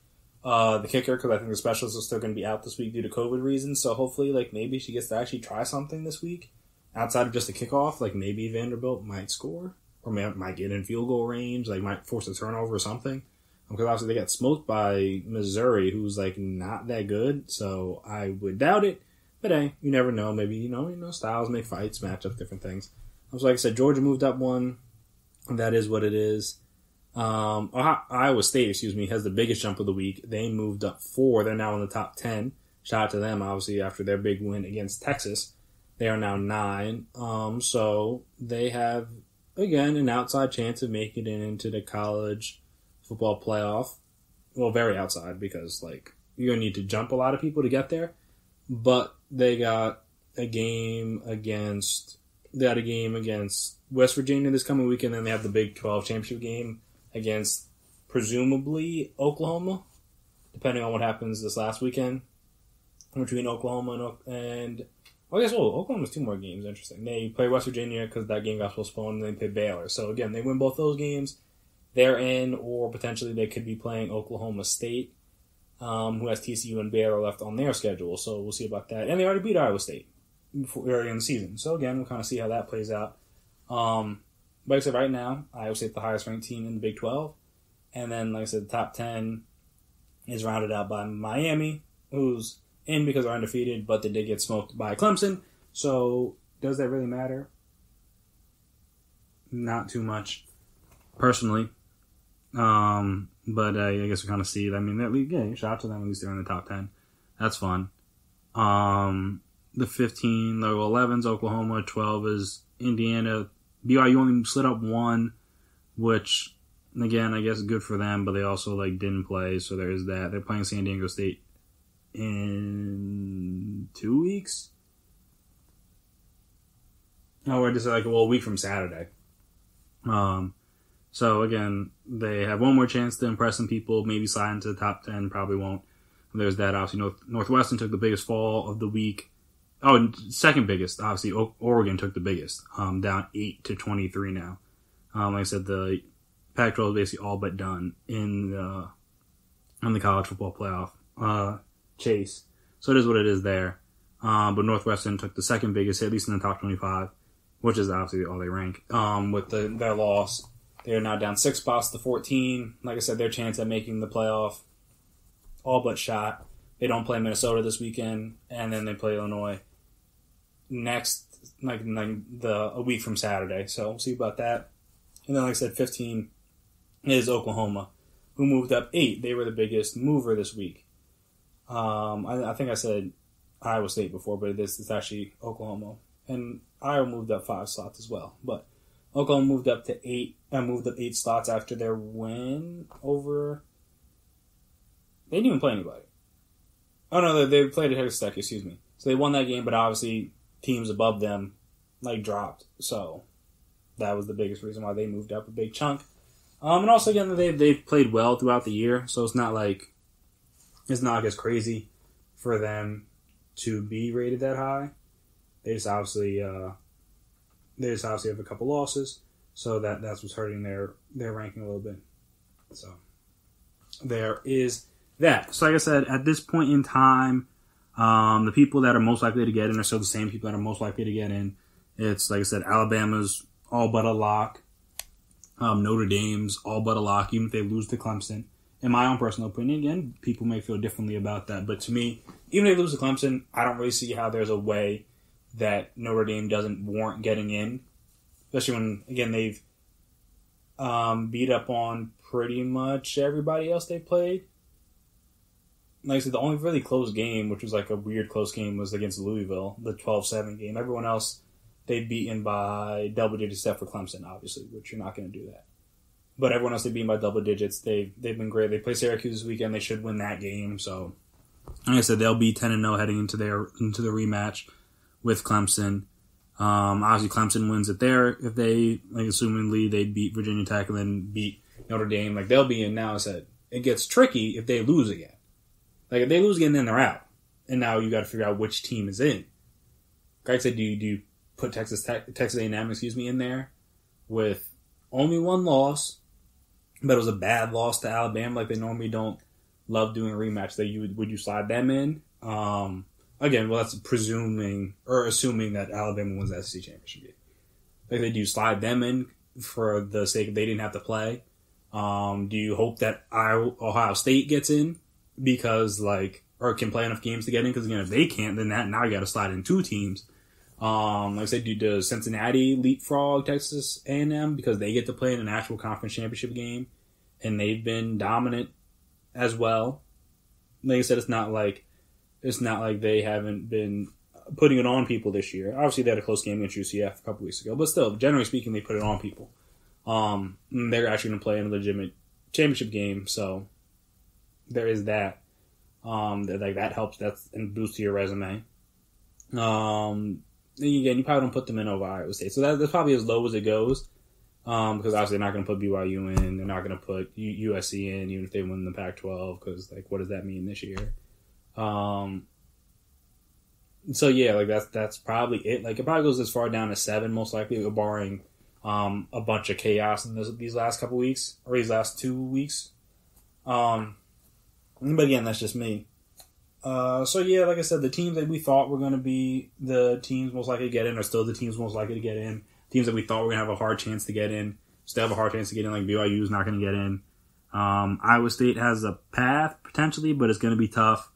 Speaker 2: the kicker, because I think the specialists are still going to be out this week due to COVID reasons. So hopefully, like, maybe she gets to actually try something this week outside of just a kickoff. Like, maybe Vanderbilt might score or might get in field goal range, like, might force a turnover or something. Because obviously they got smoked by Missouri, who's, like, not that good. So I would doubt it. But hey, you never know. Maybe, styles make fights, matchups, different things. So like I said, Georgia moved up 1. That is what it is. Iowa State, has the biggest jump of the week. They moved up 4. They're now in the top 10. Shout out to them, obviously, after their big win against Texas. They are now 9. So they have, again, an outside chance of making it into the college football playoff. Well, very outside, because, like, you're going to need to jump a lot of people to get there. But they got a game against West Virginia this coming weekend. Then they have the Big 12 championship game against, presumably, Oklahoma, depending on what happens this last weekend between Oklahoma and Oklahoma's 2 more games. Interesting. They play West Virginia because that game got postponed, and they play Baylor. So, again, they win both those games. They're in, or potentially they could be playing Oklahoma State, who has TCU and Baylor left on their schedule. So we'll see about that. And they already beat Iowa State early in the season. So, again, we'll kind of see how that plays out. Like I said, right now, Iowa State the highest ranked team in the Big 12. And then, like I said, the top 10 is rounded out by Miami, who's in because they're undefeated, but they did get smoked by Clemson. So, does that really matter? Not too much, personally. But I guess we kind of see it. I mean, shout out to them. At least they're in the top 10. That's fun. The 15, the 11's Oklahoma, 12 is Indiana. BYU only slid up 1, which, again, I guess good for them, but they also, like, didn't play, so there is that. They're playing San Diego State in 2 weeks? Or just, like, a week from Saturday. So, again, they have one more chance to impress some people, maybe slide into the top 10, probably won't. There's that. Obviously, Northwestern took the biggest fall of the week. Oh, and second biggest. Obviously, Oregon took the biggest, down 8-23 now. Like I said, the Pac-12 is basically all but done in the college football playoff chase. So it is what it is there. But Northwestern took the second biggest, at least in the top 25, which is obviously all they rank. With their loss, they are now down 6 spots to 14. Like I said, their chance at making the playoff all but shot. They don't play Minnesota this weekend, and then they play Illinois next, a week from Saturday. So we'll see about that. And then, like I said, 15 is Oklahoma, who moved up 8. They were the biggest mover this week. I think I said Iowa State before, but it's actually Oklahoma. And Iowa moved up 5 slots as well. But Oklahoma moved up to 8. Moved up 8 slots after their win over. They didn't even play anybody. Oh no, they played at Texas Tech. Excuse me. So they won that game, but obviously teams above them dropped. So that was the biggest reason why they moved up a big chunk. And also again, they've played well throughout the year, so it's not like it's crazy for them to be rated that high. They just obviously have a couple losses, so that's what's hurting their ranking a little bit. So there is that. So like I said, at this point in time, the people that are most likely to get in are still the same people that are most likely to get in. It's, like I said, Alabama's all but a lock. Notre Dame's all but a lock, even if they lose to Clemson. in my own personal opinion, again, people may feel differently about that. But to me, even if they lose to Clemson, I don't really see how there's a way that Notre Dame doesn't warrant getting in. Especially when, again, they've beat up on pretty much everybody else they played. Like I said, the only really close game, which was like a weird close game, was against Louisville, the 12-7 game. Everyone else, they've beaten by double digits, except for Clemson, obviously, which you're not going to do that. But everyone else they've beaten by double digits. They've been great. They play Syracuse this weekend. They should win that game. So, like I said, they'll be 10-0 heading into the rematch with Clemson. Obviously, Clemson wins it there. If they, like, assumingly they beat Virginia Tech and then beat Notre Dame, like, they'll be in now. I said it gets tricky if they lose again. Like, if they lose again, then they're out. And now you got to figure out which team is in. Like I said, do you put Texas A&M, in there with only one loss, but it was a bad loss to Alabama, like they normally don't love doing a rematch. Would you slide them in? Again, well, that's assuming that Alabama wins the SEC championship game. Like, do you slide them in for the sake of they didn't have to play? Do you hope that Ohio State gets in because or can play enough games to get in? Because again, if they can't, then now you got to slide in two teams. Like I said, does Cincinnati leapfrog Texas A&M because they get to play in an actual conference championship game, and they've been dominant as well. Like I said, it's not like they haven't been putting it on people this year. Obviously, they had a close game against UCF a couple weeks ago, but still, generally speaking, they put it on people. They're actually going to play in a legitimate championship game, so there is that. That helps. That's a boost to your resume. Again, you probably don't put them in over Iowa State. So that's probably as low as it goes. Because obviously they're not going to put BYU in. They're not going to put USC in, even if they win the Pac-12. Because, what does that mean this year? So, yeah, that's probably it. It probably goes as far down as 7, most likely, barring a bunch of chaos in these last couple weeks. Or these last 2 weeks. But again, that's just me. So yeah, like I said, the teams that we thought were going to be the teams most likely to get in are still the teams most likely to get in. Teams that we thought were going to have a hard chance to get in still have a hard chance to get in, like BYU is not going to get in. Iowa State has a path, potentially, but it's going to be tough.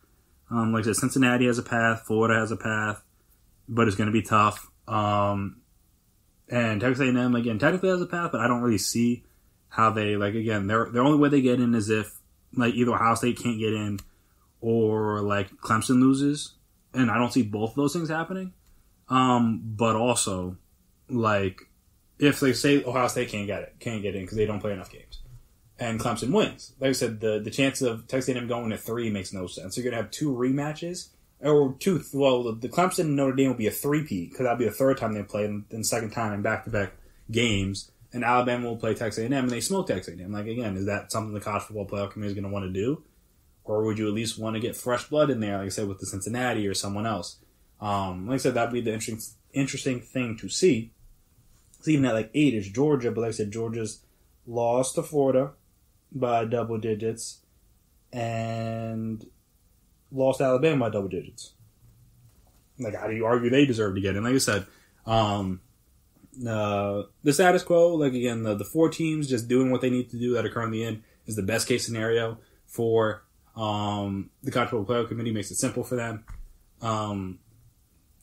Speaker 2: Like I said, Cincinnati has a path, Florida has a path, but it's going to be tough. And Texas A&M, again, technically has a path, but I don't really see how they, again, the only way they get in is if, either Ohio State can't get in or Clemson loses, and I don't see both of those things happening. But also, if they say Ohio State can't get in because they don't play enough games, and Clemson wins, like I said, the chance of Texas A&M going to 3 makes no sense. So you're gonna have 2 rematches, or 2. Well, the Clemson and Notre Dame will be a 3-peat because that'll be the 3rd time they play, and the 2nd time in back-to-back games. And Alabama will play Texas A&M, and they smoke Texas A&M. Again, is that something the College Football Playoff Committee is going to want to do? Or would you at least want to get fresh blood in there, like I said, with the Cincinnati or someone else? Like I said, that'd be the interesting thing to see. So even at 8 is Georgia, but like I said, Georgia's lost to Florida by double digits and lost to Alabama by double digits. How do you argue they deserve to get in? Like I said, the status quo, again, the 4 teams just doing what they need to do that are currently in is the best case scenario for the College Football Playoff Committee. Makes it simple for them.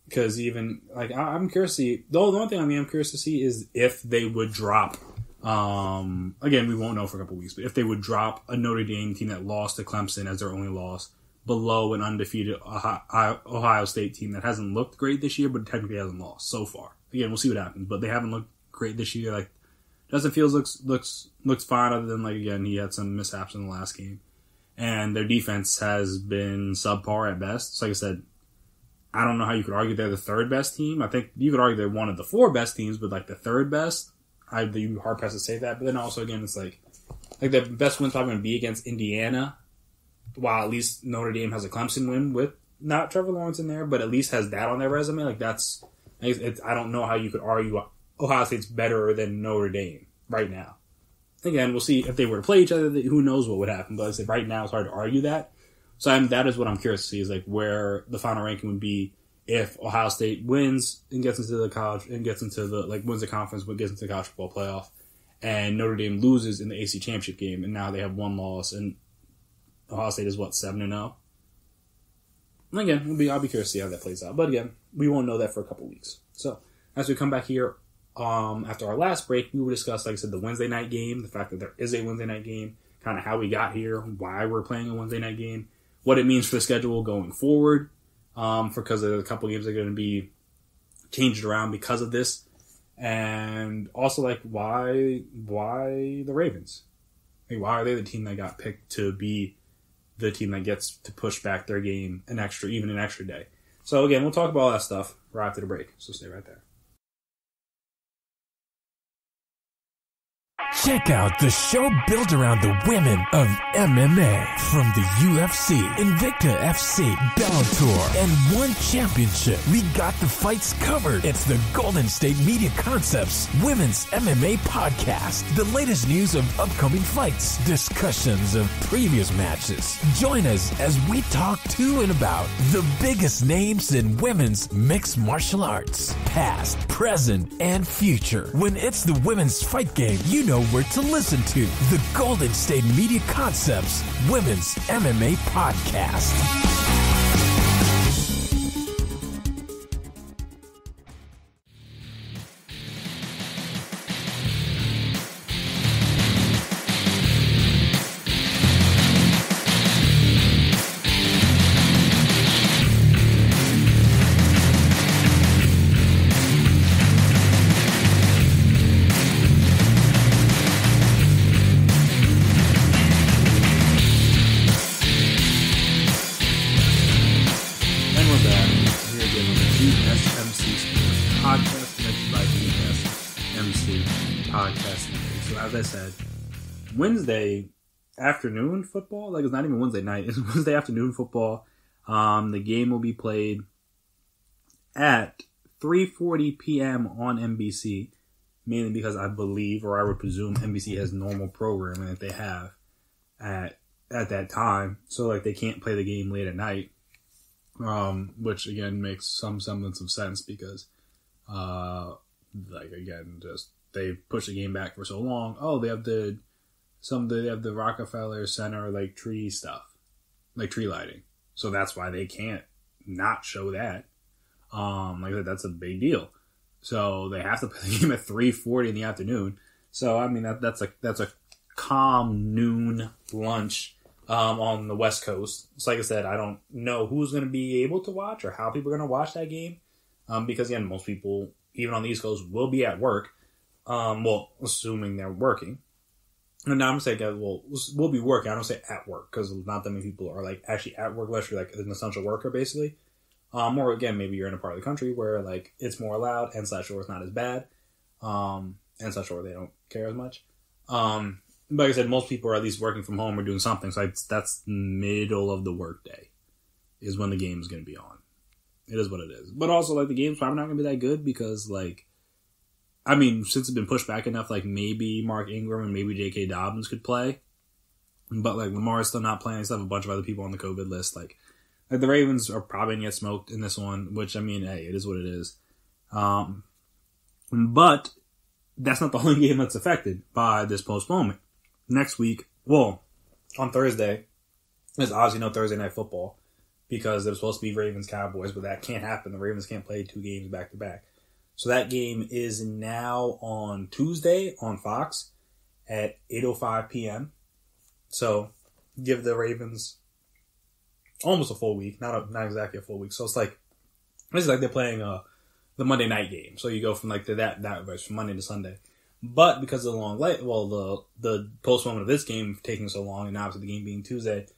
Speaker 2: Because even, I'm curious to see, the one thing I'm curious to see is if they would drop, again, we won't know for a couple weeks, but if they would drop a Notre Dame team that lost to Clemson as their only loss below an undefeated Ohio State team that hasn't looked great this year, but technically hasn't lost so far. Again, we'll see what happens, but they haven't looked great this year. Justin Fields looks fine, other than again, he had some mishaps in the last game, and their defense has been subpar at best. So like I said, I don't know how you could argue they're the 3rd best team. I think you could argue they're one of the 4 best teams, but the 3rd best, I'd be hard pressed to say that. But then also again, it's the best win's probably going to be against Indiana, while at least Notre Dame has a Clemson win with not Trevor Lawrence in there, but at least has that on their resume. That's. I don't know how you could argue Ohio State's better than Notre Dame right now. Again, we'll see if they were to play each other. Who knows what would happen? But I said right now it's hard to argue that. So that is what I'm curious to see is where the final ranking would be if Ohio State wins and gets into the college and gets into the wins the conference but gets into the college football playoff, and Notre Dame loses in the AC championship game, and now they have 1 loss and Ohio State is 7-0. Again, I'll be curious to see how that plays out. But again, we won't know that for a couple weeks. So as we come back here after our last break, we will discuss, like I said, the Wednesday night game, the fact that there is a Wednesday night game, kind of how we got here, why we're playing a Wednesday night game, what it means for the schedule going forward, because a couple games are going to be changed around because of this, and also like why the Ravens? Like, why are they the team that got picked to be the team that gets to push back their game an extra day? So again, we'll talk about all that stuff right after the break. So stay right there.
Speaker 1: Check out the show built around the women of MMA. From the UFC, Invicta FC, Bellator, and One Championship. We got the fights covered. It's the Golden State Media Concepts Women's MMA Podcast. The latest news of upcoming fights, discussions of previous matches. Join us as we talk to and about the biggest names in women's mixed martial arts. Past, present, and future. When it's the women's fight game, you know where to listen to. The Golden State Media Concepts Women's MMA Podcast.
Speaker 2: Wednesday afternoon football, like it's not even Wednesday night, it's Wednesday afternoon football. The game will be played at 3:40 p.m. on NBC, mainly because I believe, or I would presume, NBC has normal programming that they have at that time, so like they can't play the game late at night, which again makes some semblance of sense because, like again, just they've pushed the game back for so long. Oh, they have the Rockefeller Center like tree stuff, like tree lighting. So that's why they can't not show that. Like I said, that's a big deal. So they have to play the game at 3:40 in the afternoon. So I mean that's a calm noon lunch on the West Coast. So like I said, I don't know who's going to be able to watch or how people are going to watch that game. Because again, most people, even on the East Coast, will be at work. Well, assuming they're working. And now I'm saying, well, we'll be working. I don't say at work because not that many people are like actually at work unless you're like an essential worker, basically. Or again, maybe you're in a part of the country where like it's more allowed and South Shore is not as bad. And South Shore, they don't care as much. But like I said, most people are at least working from home or doing something. So that's middle of the workday is when the game is going to be on. It is what it is. But also, like, the game's probably not going to be that good because, like, I mean, since it's been pushed back enough, like, maybe Mark Ingram and maybe J.K. Dobbins could play. But, like, Lamar is still not playing. They still have a bunch of other people on the COVID list. Like the Ravens are probably going to get smoked in this one, which, I mean, hey, it is what it is. But that's not the only game that's affected by this postponement. Next week, well, on Thursday, there's obviously no Thursday Night Football because there's supposed to be Ravens-Cowboys, but that can't happen. The Ravens can't play 2 games back-to-back. So that game is now on Tuesday on Fox at 8:05 p.m. So give the Ravens almost a full week, not exactly a full week. So it's like they're playing the Monday night game. So you go from like that from Monday to Sunday. But because of the postponement of this game taking so long, and obviously the game being Tuesday,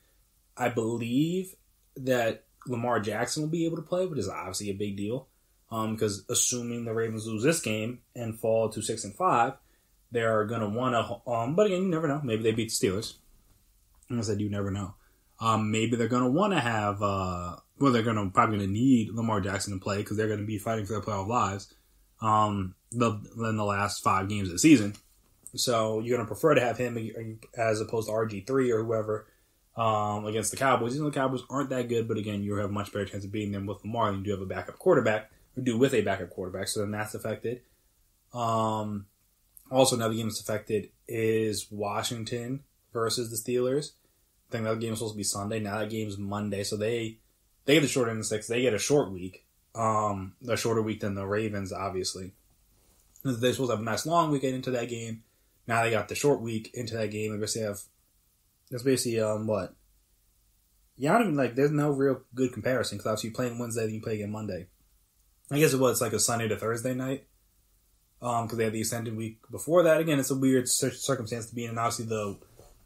Speaker 2: I believe that Lamar Jackson will be able to play, which is obviously a big deal. Because assuming the Ravens lose this game and fall to 6-5, they're gonna want to. But again, you never know. Maybe they beat the Steelers. As I said, you never know. Maybe they're gonna want to have. They're probably gonna need Lamar Jackson to play because they're gonna be fighting for their playoff lives. In the last 5 games of the season, so you're gonna prefer to have him as opposed to RG3 or whoever against the Cowboys. Even though the Cowboys aren't that good, but again, you have a much better chance of beating them with Lamar than you do have a backup quarterback. With a backup quarterback, so then that's affected. Also, another game that's affected is Washington versus the Steelers. I thing. That game was supposed to be Sunday. Now that game's Monday. So they get the short end of the six. They get a short week. A shorter week than the Ravens, obviously. They're supposed to have a nice long weekend into that game. Now they got the short week into that game. They basically have, that's basically, what? Yeah, I don't even, there's no real good comparison, because obviously you play on Wednesday, then you play again Monday. I guess it's like a Sunday to Thursday night, because they had the extended week before that. Again, it's a weird circumstance to be in, and obviously the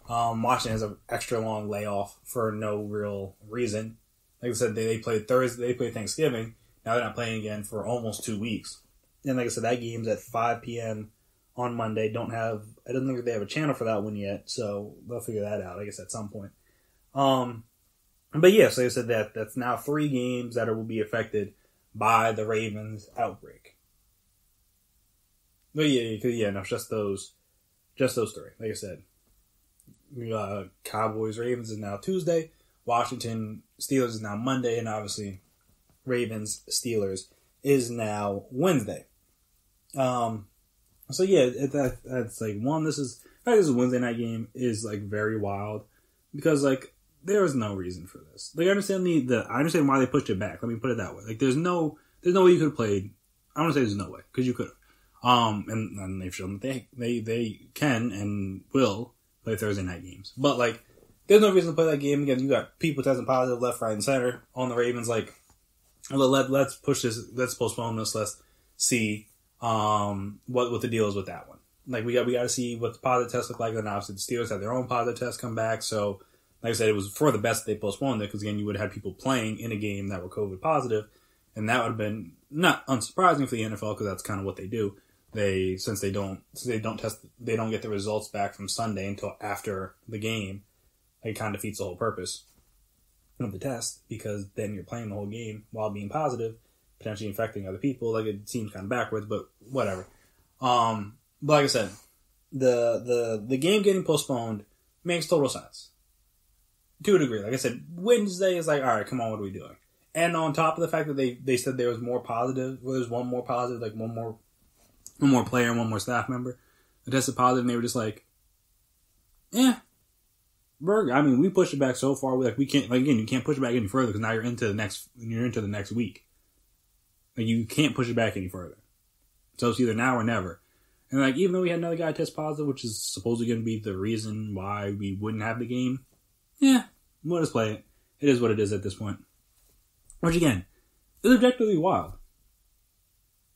Speaker 2: Washington has an extra long layoff for no real reason. Like I said, they played Thursday, they played Thanksgiving. Now they're not playing again for almost 2 weeks. And like I said, that game's at 5 p.m. on Monday. I don't think they have a channel for that one yet, so they'll figure that out, I guess, at some point. But yeah, so like I said, that's now 3 games that will be affected by the Ravens outbreak. But yeah, no, it's just those 3. Like I said, Cowboys Ravens is now Tuesday. Washington Steelers is now Monday, and obviously Ravens Steelers is now Wednesday. So yeah, that's like one. This is a Wednesday night game is like very wild because like there is no reason for this. Like I understand I understand why they pushed it back. Let me put it that way. Like there's no way you could have played. I want to say there's no way because you could have. And they've shown that they can and will play Thursday night games. But like there's no reason to play that game again. You got people testing positive left, right, and center on the Ravens. Like let's push this. Let's postpone this. Let's see what the deal is with that one. Like we got to see what the positive tests look like. Then obviously the Steelers had their own positive tests come back. So like I said, it was for the best that they postponed it because again you would have had people playing in a game that were COVID positive, and that would have been not unsurprising for the NFL because that's kind of what they do. They don't get the results back from Sunday until after the game. It kind of defeats the whole purpose of the test because then you're playing the whole game while being positive, potentially infecting other people. Like it seems kind of backwards, but whatever. But like I said, the game getting postponed makes total sense to a degree. Like I said, Wednesday is like, all right, come on, what are we doing? And on top of the fact that they said there was more positive, well, there's one more positive, like one more player and one more staff member that tested positive, and they were just like, we pushed it back so far. We can't. Like again, you can't push it back any further because now you're into the next week. Like you can't push it back any further. So it's either now or never. And like even though we had another guy test positive, which is supposedly going to be the reason why we wouldn't have the game, we'll just play it. It is what it is at this point. Which again is objectively wild.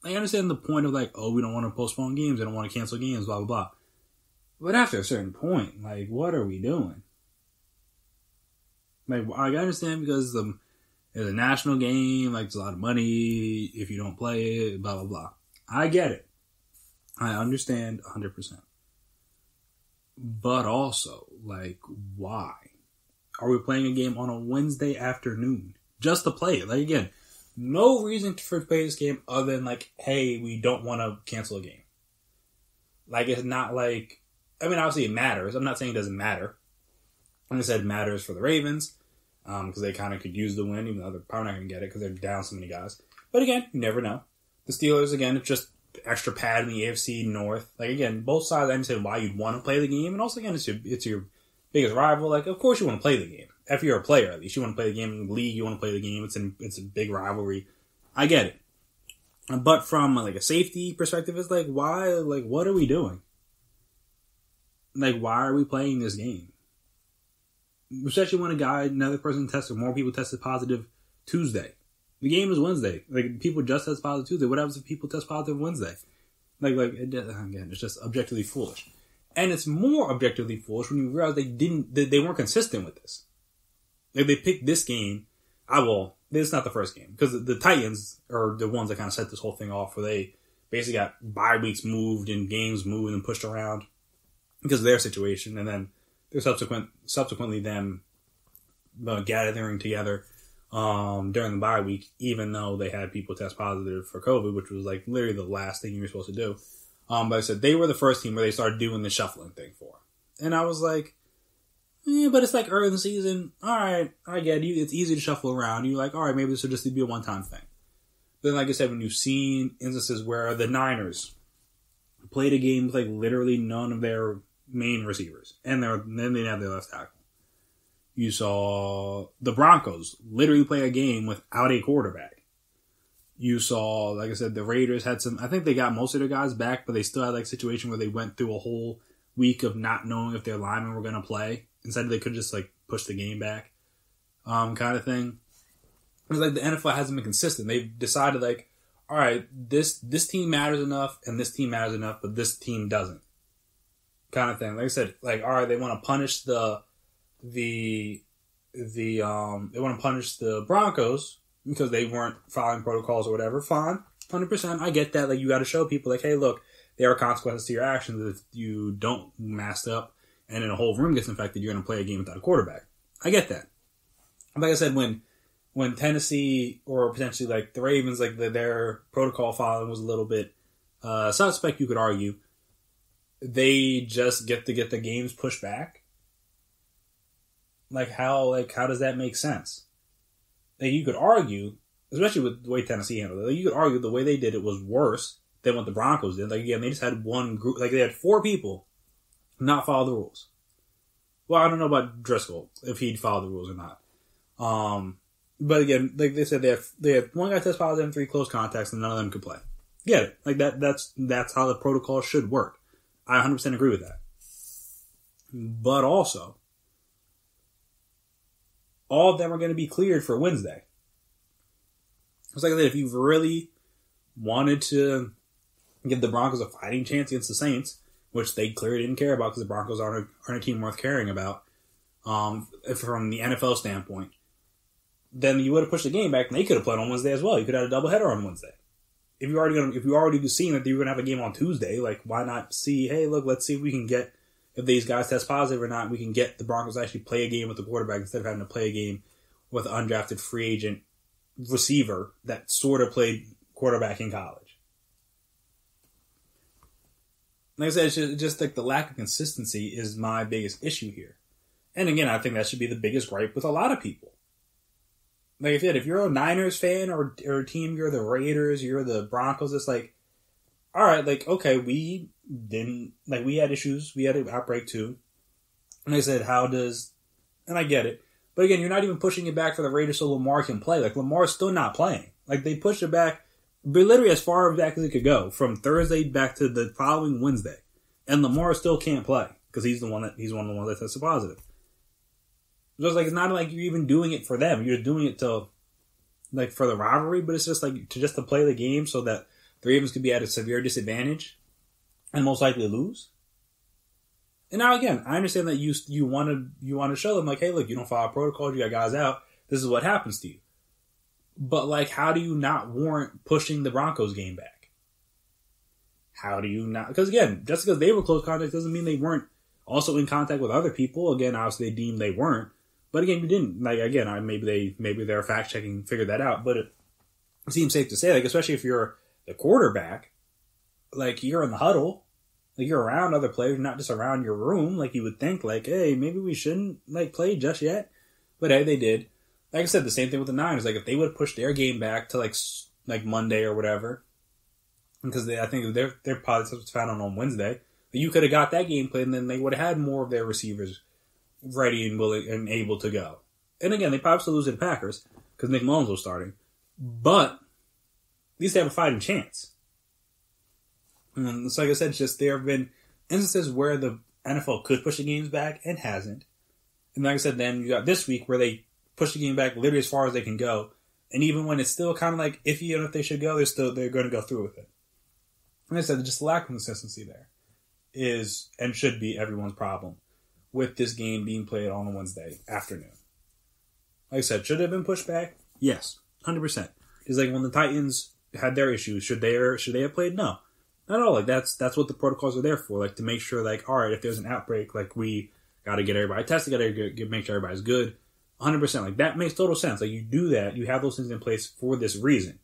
Speaker 2: I understand the point of like, oh, we don't want to postpone games, we don't want to cancel games, blah blah blah. But after a certain point, like, what are we doing? Like, I understand because it's a national game, like, there's a lot of money if you don't play it, blah, blah, blah. I get it. I understand 100%. But also, like, why? Are we playing a game on a Wednesday afternoon just to play it? Like, again, no reason to play this game other than, like, hey, we don't want to cancel a game. Like, it's not like, I mean, obviously it matters. I'm not saying it doesn't matter. Like I said, it matters for the Ravens because they kind of could use the win, even though they're probably not going to get it because they're down so many guys. But again, you never know. The Steelers, again, it's just extra pad in the AFC North. Like, again, both sides, I understand why you'd want to play the game. And also, again, it's your biggest rival. Like, of course you want to play the game. If you're a player, at least, you want to play the game in the league. You want to play the game. It's a big rivalry. I get it. But from, like, a safety perspective, it's like, why? Like, what are we doing? Like, why are we playing this game? Especially when another person tested, more people tested positive Tuesday. The game is Wednesday. Like, people just test positive Tuesday. What happens if people test positive Wednesday? Again, it's just objectively foolish. And it's more objectively foolish when you realize they weren't consistent with this. Like, they picked this game. This is not the first game. Because the Titans are the ones that kind of set this whole thing off, where they basically got bye weeks moved and games moved and pushed around because of their situation, and then there's subsequently them gathering together during the bye week, even though they had people test positive for COVID, which was like literally the last thing you were supposed to do. But I said they were the first team where they started doing the shuffling thing for, and I was like, but it's like early in the season. All right, I get you. It's easy to shuffle around. You're like, all right, maybe this will just be a one-time thing. Then, like I said, when you've seen instances where the Niners played a game with like literally none of their main receivers, and then they have their left tackle. You saw the Broncos literally play a game without a quarterback. You saw, like I said, the Raiders had some, I think they got most of their guys back, but they still had like a situation where they went through a whole week of not knowing if their linemen were going to play. Instead, they could just like push the game back, kind of thing. It's like the NFL hasn't been consistent. They've decided like, all right, this team matters enough and this team matters enough, but this team doesn't. Kind of thing. Like I said, like, all right, they want to punish the Broncos because they weren't following protocols or whatever. Fine. 100%. I get that. Like, you got to show people like, hey, look, there are consequences to your actions if you don't mask up and then a whole room gets infected, you're going to play a game without a quarterback. I get that. Like I said, when Tennessee or potentially like the Ravens, like their protocol following was a little bit suspect, you could argue, they just get to get the games pushed back. How does that make sense? Like, you could argue, especially with the way Tennessee handled it, like, you could argue the way they did it was worse than what the Broncos did. Like, again, they just had one group, like they had 4 people not follow the rules. Well, I don't know about Driscoll, if he'd follow the rules or not. But again, like they said, they had one guy test positive and 3 close contacts, and none of them could play. Get it? Like that's how the protocol should work. I 100% agree with that. But also, all of them are going to be cleared for Wednesday. It's like if you really wanted to give the Broncos a fighting chance against the Saints, which they clearly didn't care about because the Broncos aren't a team worth caring about, from the NFL standpoint, then you would have pushed the game back and they could have played on Wednesday as well. You could have had a doubleheader on Wednesday. If you already seen that you were going to have a game on Tuesday, like, why not see, hey, look, let's see if we can get, if these guys test positive or not, we can get the Broncos to actually play a game with the quarterback instead of having to play a game with an undrafted free agent receiver that sort of played quarterback in college. Like I said, it's just like the lack of consistency is my biggest issue here. And again, I think that should be the biggest gripe with a lot of people. Like, if you're a Niners fan or a team, you're the Raiders, you're the Broncos, it's like, all right, like, okay, we had issues. We had an outbreak too. And I said, and I get it. But again, you're not even pushing it back for the Raiders so Lamar can play. Like, Lamar's still not playing. Like, they pushed it back, but literally as far back as it could go, from Thursday back to the following Wednesday. And Lamar still can't play because he's one of the ones that tested positive. So it's like, it's not like you're even doing it for them. You're doing it to, like, for the rivalry, but it's just like to play the game so that the Ravens could be at a severe disadvantage and most likely lose. And now again, I understand that you want to show them like, hey, look, you don't follow protocols, you got guys out. This is what happens to you. But like, how do you not warrant pushing the Broncos game back? How do you not? Because again, just because they were close contact doesn't mean they weren't also in contact with other people. Again, obviously they deemed they weren't. But again, you didn't. Like, again, maybe their fact checking figured that out. But it seems safe to say, like, especially if you're the quarterback, like, you're in the huddle, like, you're around other players, not just around your room. Like, you would think, like, hey, maybe we shouldn't, like, play just yet. But hey, they did. Like I said, the same thing with the Niners. Like, if they would have pushed their game back to like Monday or whatever, because I think their positive was found on Wednesday, you could have got that game played, and then they would have had more of their receivers ready and willing and able to go. And again, they probably still lose to the Packers because Nick Mullins was starting. But at least they have a fighting chance. And so like I said, it's just there have been instances where the NFL could push the games back and hasn't. And like I said, then you got this week where they push the game back literally as far as they can go. And even when it's still kind of like iffy on if they should go, they're going to go through with it. And like I said, just the lack of consistency there is and should be everyone's problem with this game being played on a Wednesday afternoon. Like I said, should it have been pushed back? Yes, 100%. It's like when the Titans had their issues, should they have played? No. Not at all. Like, that's what the protocols are there for. Like, to make sure, like, all right, if there's an outbreak, like, we got to get everybody tested, got to make sure everybody's good. 100%. Like, that makes total sense. Like, you do that. You have those things in place for this reason.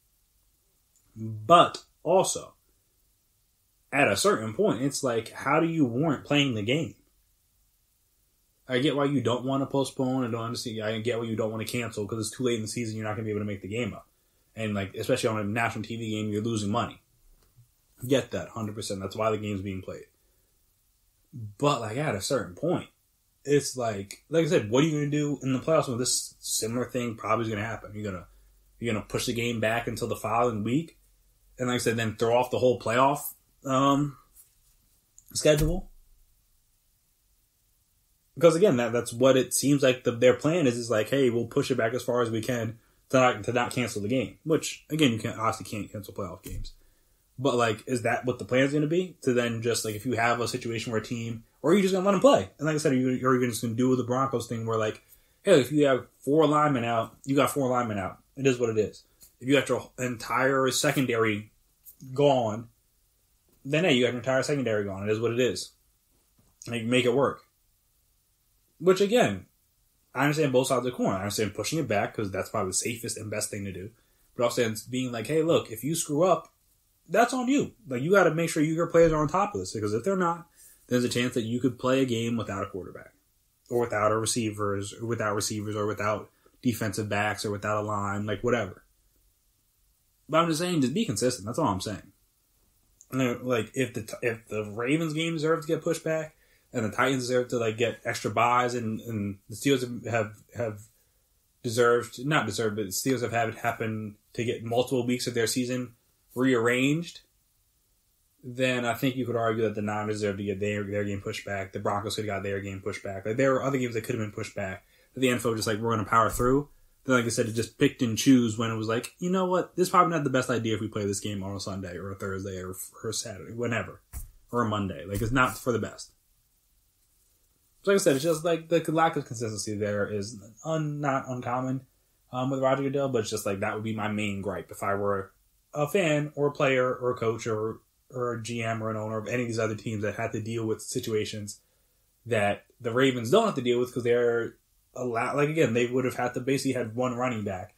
Speaker 2: But also, at a certain point, it's like, how do you warrant playing the game? I get why you don't want to postpone and don't understand. I get why you don't want to cancel because it's too late in the season. You're not going to be able to make the game up. And, like, especially on a national TV game, you're losing money. Get that, 100%. That's why the game's being played. But, like, at a certain point, it's like I said, what are you going to do in the playoffs when this similar thing probably is going to happen? You're gonna push the game back until the following week, and like I said, then throw off the whole playoff schedule. Because again, that's what it seems like their plan is like, hey, we'll push it back as far as we can to not cancel the game. Which again, you obviously can't cancel playoff games. But like, is that what the plan is going to be? To then just like, if you have a situation where a team, or are you just going to let them play? And like I said, are you just going to do the Broncos thing where like, hey, if you have 4 linemen out, you got 4 linemen out. It is what it is. If you got your entire secondary gone, then hey, you got your entire secondary gone. It is what it is. Like, make it work. Which again, I understand both sides of the coin. I understand pushing it back because that's probably the safest and best thing to do. But also being like, hey, look, if you screw up, that's on you. Like, you got to make sure your players are on top of this, because if they're not, there's a chance that you could play a game without a quarterback, or without receivers, or without defensive backs, or without a line, like whatever. But I'm just saying, just be consistent. That's all I'm saying. And like, if the Ravens game deserves to get pushed back, and the Titans deserve to like get extra buys, and the Steelers have deserved, not deserved, but the Steelers have had it happen to get multiple weeks of their season rearranged, then I think you could argue that the Niners deserve to get their game pushed back. The Broncos could have got their game pushed back. Like, there were other games that could have been pushed back. But the NFL just like, we're going to power through. Then, like I said, it just picked and choose when it was like, you know what, this is probably not the best idea if we play this game on a Sunday or a Thursday or a Saturday, whenever, or a Monday. Like, it's not for the best. So like I said, it's just like the lack of consistency there is not uncommon with Roger Goodell, but it's just like that would be my main gripe if I were a fan or a player or a coach or a GM or an owner of any of these other teams that had to deal with situations that the Ravens don't have to deal with, because they're allowed. Like, again, they would have had to basically had one running back,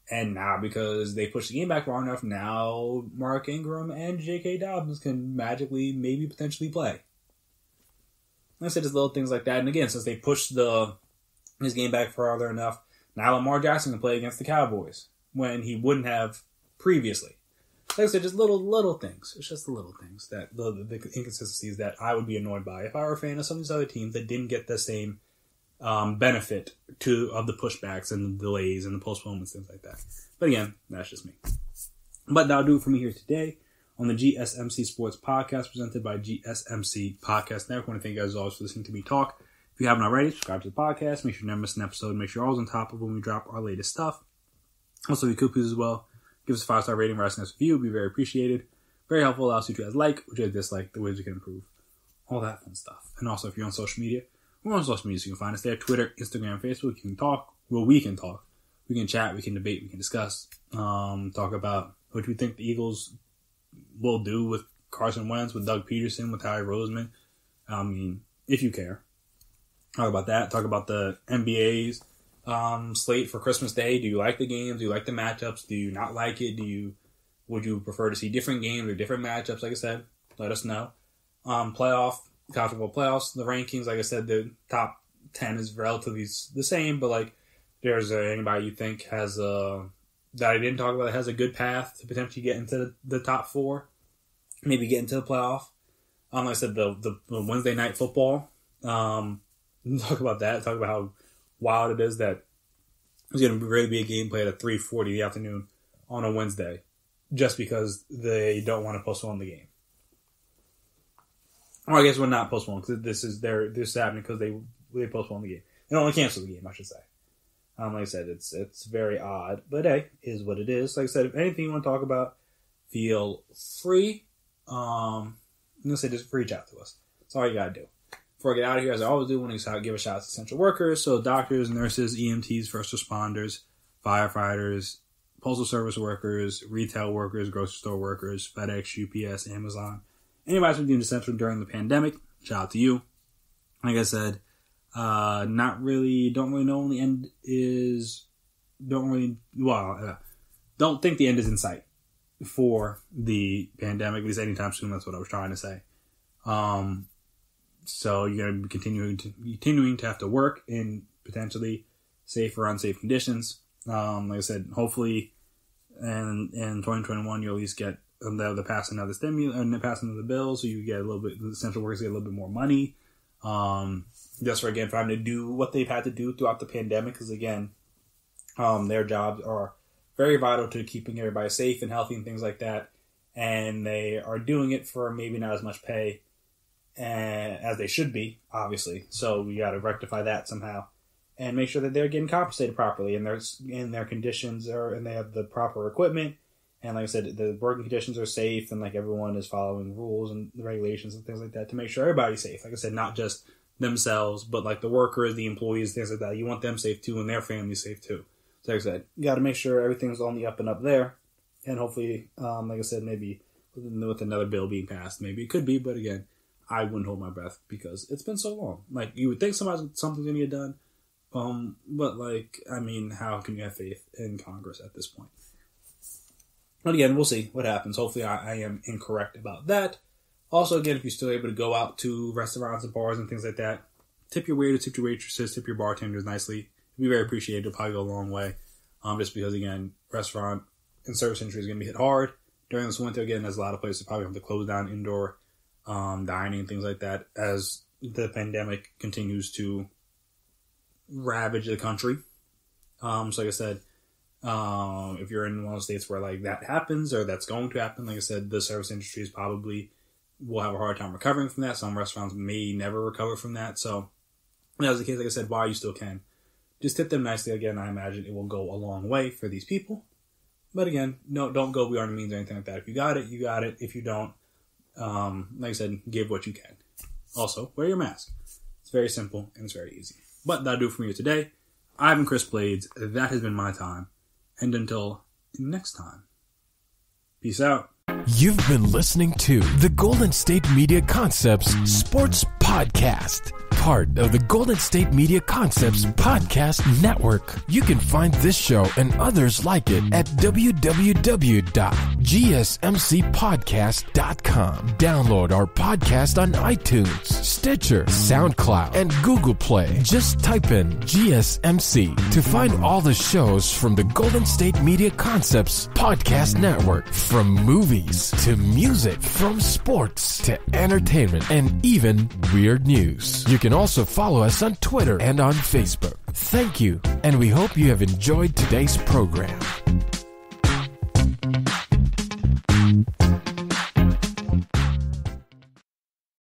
Speaker 2: and now because they pushed the game back long enough, now Mark Ingram and J.K. Dobbins can magically maybe potentially play. Like I said, just little things like that. And again, since they pushed his game back farther enough, now Lamar Jackson can play against the Cowboys when he wouldn't have previously. Like I said, just little things. It's just the little things, that the inconsistencies that I would be annoyed by if I were a fan of some of these other teams that didn't get the same benefit of the pushbacks and the delays and the postponements, things like that. But again, that's just me. But that'll do it for me here today on the GSMC Sports Podcast, presented by GSMC Podcast Network. I want to thank you guys as always for listening to me talk. If you haven't already, subscribe to the podcast. Make sure you never miss an episode. Make sure you're always on top of when we drop our latest stuff. Also, if you could please as well, give us a 5-star rating, write us a review. It would be very appreciated. Very helpful. Allows you to guys like, what you guys dislike, the ways we can improve. All that fun stuff. And also, if you're on social media, we're on social media, so you can find us there. Twitter, Instagram, Facebook. You can talk. Well, we can talk. We can chat. We can debate. We can discuss. Talk about what we think the Eagles will do with Carson Wentz, with Doug Peterson, with Howie Roseman. I mean, if you care. Talk about that. Talk about the NBA's slate for Christmas Day. Do you like the games? Do you like the matchups? Do you not like it? Would you prefer to see different games or different matchups? Like I said, let us know. College football playoffs, the rankings. Like I said, the top 10 is relatively the same, but like, there's anybody you think has that I didn't talk about that has a good path to potentially get into the top 4, maybe get into the playoff. Like I said, the Wednesday night football. Talk about that. Talk about how wild it is that there's going to really be a game played at 3:40 in the afternoon on a Wednesday, just because they don't want to postpone the game. Or I guess we're not postponed, because this is happening because they postponed the game. They only canceled the game, I should say. Like I said, it's very odd, but hey, is what it is. Like I said, if anything you want to talk about, feel free. I'm gonna say just reach out to us. That's all you gotta do. Before I get out of here, as I always do, I want to give a shout out to essential workers, so doctors, nurses, EMTs, first responders, firefighters, postal service workers, retail workers, grocery store workers, FedEx, UPS, Amazon. Anybody who's been doing essential during the pandemic, shout out to you. Like I said, don't really know when the end is. Don't think the end is in sight for the pandemic, at least anytime soon. That's what I was trying to say. So you're going to be continuing to have to work in potentially safe or unsafe conditions. Like I said, hopefully in 2021 you'll at least get the passing of the stimulus and the passing of the bill, so you get a little bit, the essential workers get a little bit more money. Just for them to do what they've had to do throughout the pandemic, because again, their jobs are very vital to keeping everybody safe and healthy and things like that, and they are doing it for maybe not as much pay as they should be, obviously. So we got to rectify that somehow and make sure that they're getting compensated properly and their conditions and they have the proper equipment. And like I said, the working conditions are safe and like everyone is following rules and the regulations and things like that to make sure everybody's safe. Like I said, not just themselves, but like the workers, the employees, things like that. You want them safe too and their families safe too. So like I said, you got to make sure everything's on the up and up there. And hopefully, like I said, maybe with another bill being passed, maybe it could be. But again, I wouldn't hold my breath because it's been so long. Like, you would think something's going to get done. But like, I mean, how can you have faith in Congress at this point? But again, we'll see what happens. Hopefully I am incorrect about that. Also, again, if you're still able to go out to restaurants and bars and things like that, tip your waiters, tip your waitresses, tip your bartenders nicely. It'd be very appreciated. It'll probably go a long way. Just because, again, restaurant and service industry is going to be hit hard during this winter. Again, there's a lot of places probably have to close down indoor dining and things like that as the pandemic continues to ravage the country. So like I said, if you're in one of the states where like that happens or that's going to happen, like I said, the service industry is probably will have a hard time recovering from that. Some restaurants may never recover from that. So if that was the case, like I said, while you still can, just tip them nicely. Again, I imagine it will go a long way for these people. But again, no, don't go beyond the means or anything like that. If you got it, you got it. If you don't, like I said, give what you can. Also, wear your mask. It's very simple and it's very easy. But that'll do it for me today. I've been Chris Blades. That has been my time. And until next time, peace out.
Speaker 1: You've been listening to the Golden State Media Concepts Sports Podcast, part of the Golden State Media Concepts Podcast Network. You can find this show and others like it at www.gsmcpodcast.com. Download our podcast on iTunes, Stitcher, SoundCloud, and Google Play. Just type in GSMC to find all the shows from the Golden State Media Concepts Podcast Network, from movies to music, from sports to entertainment, and even weird news. You can also follow us on Twitter and on Facebook. Thank you, and we hope you have enjoyed today's program.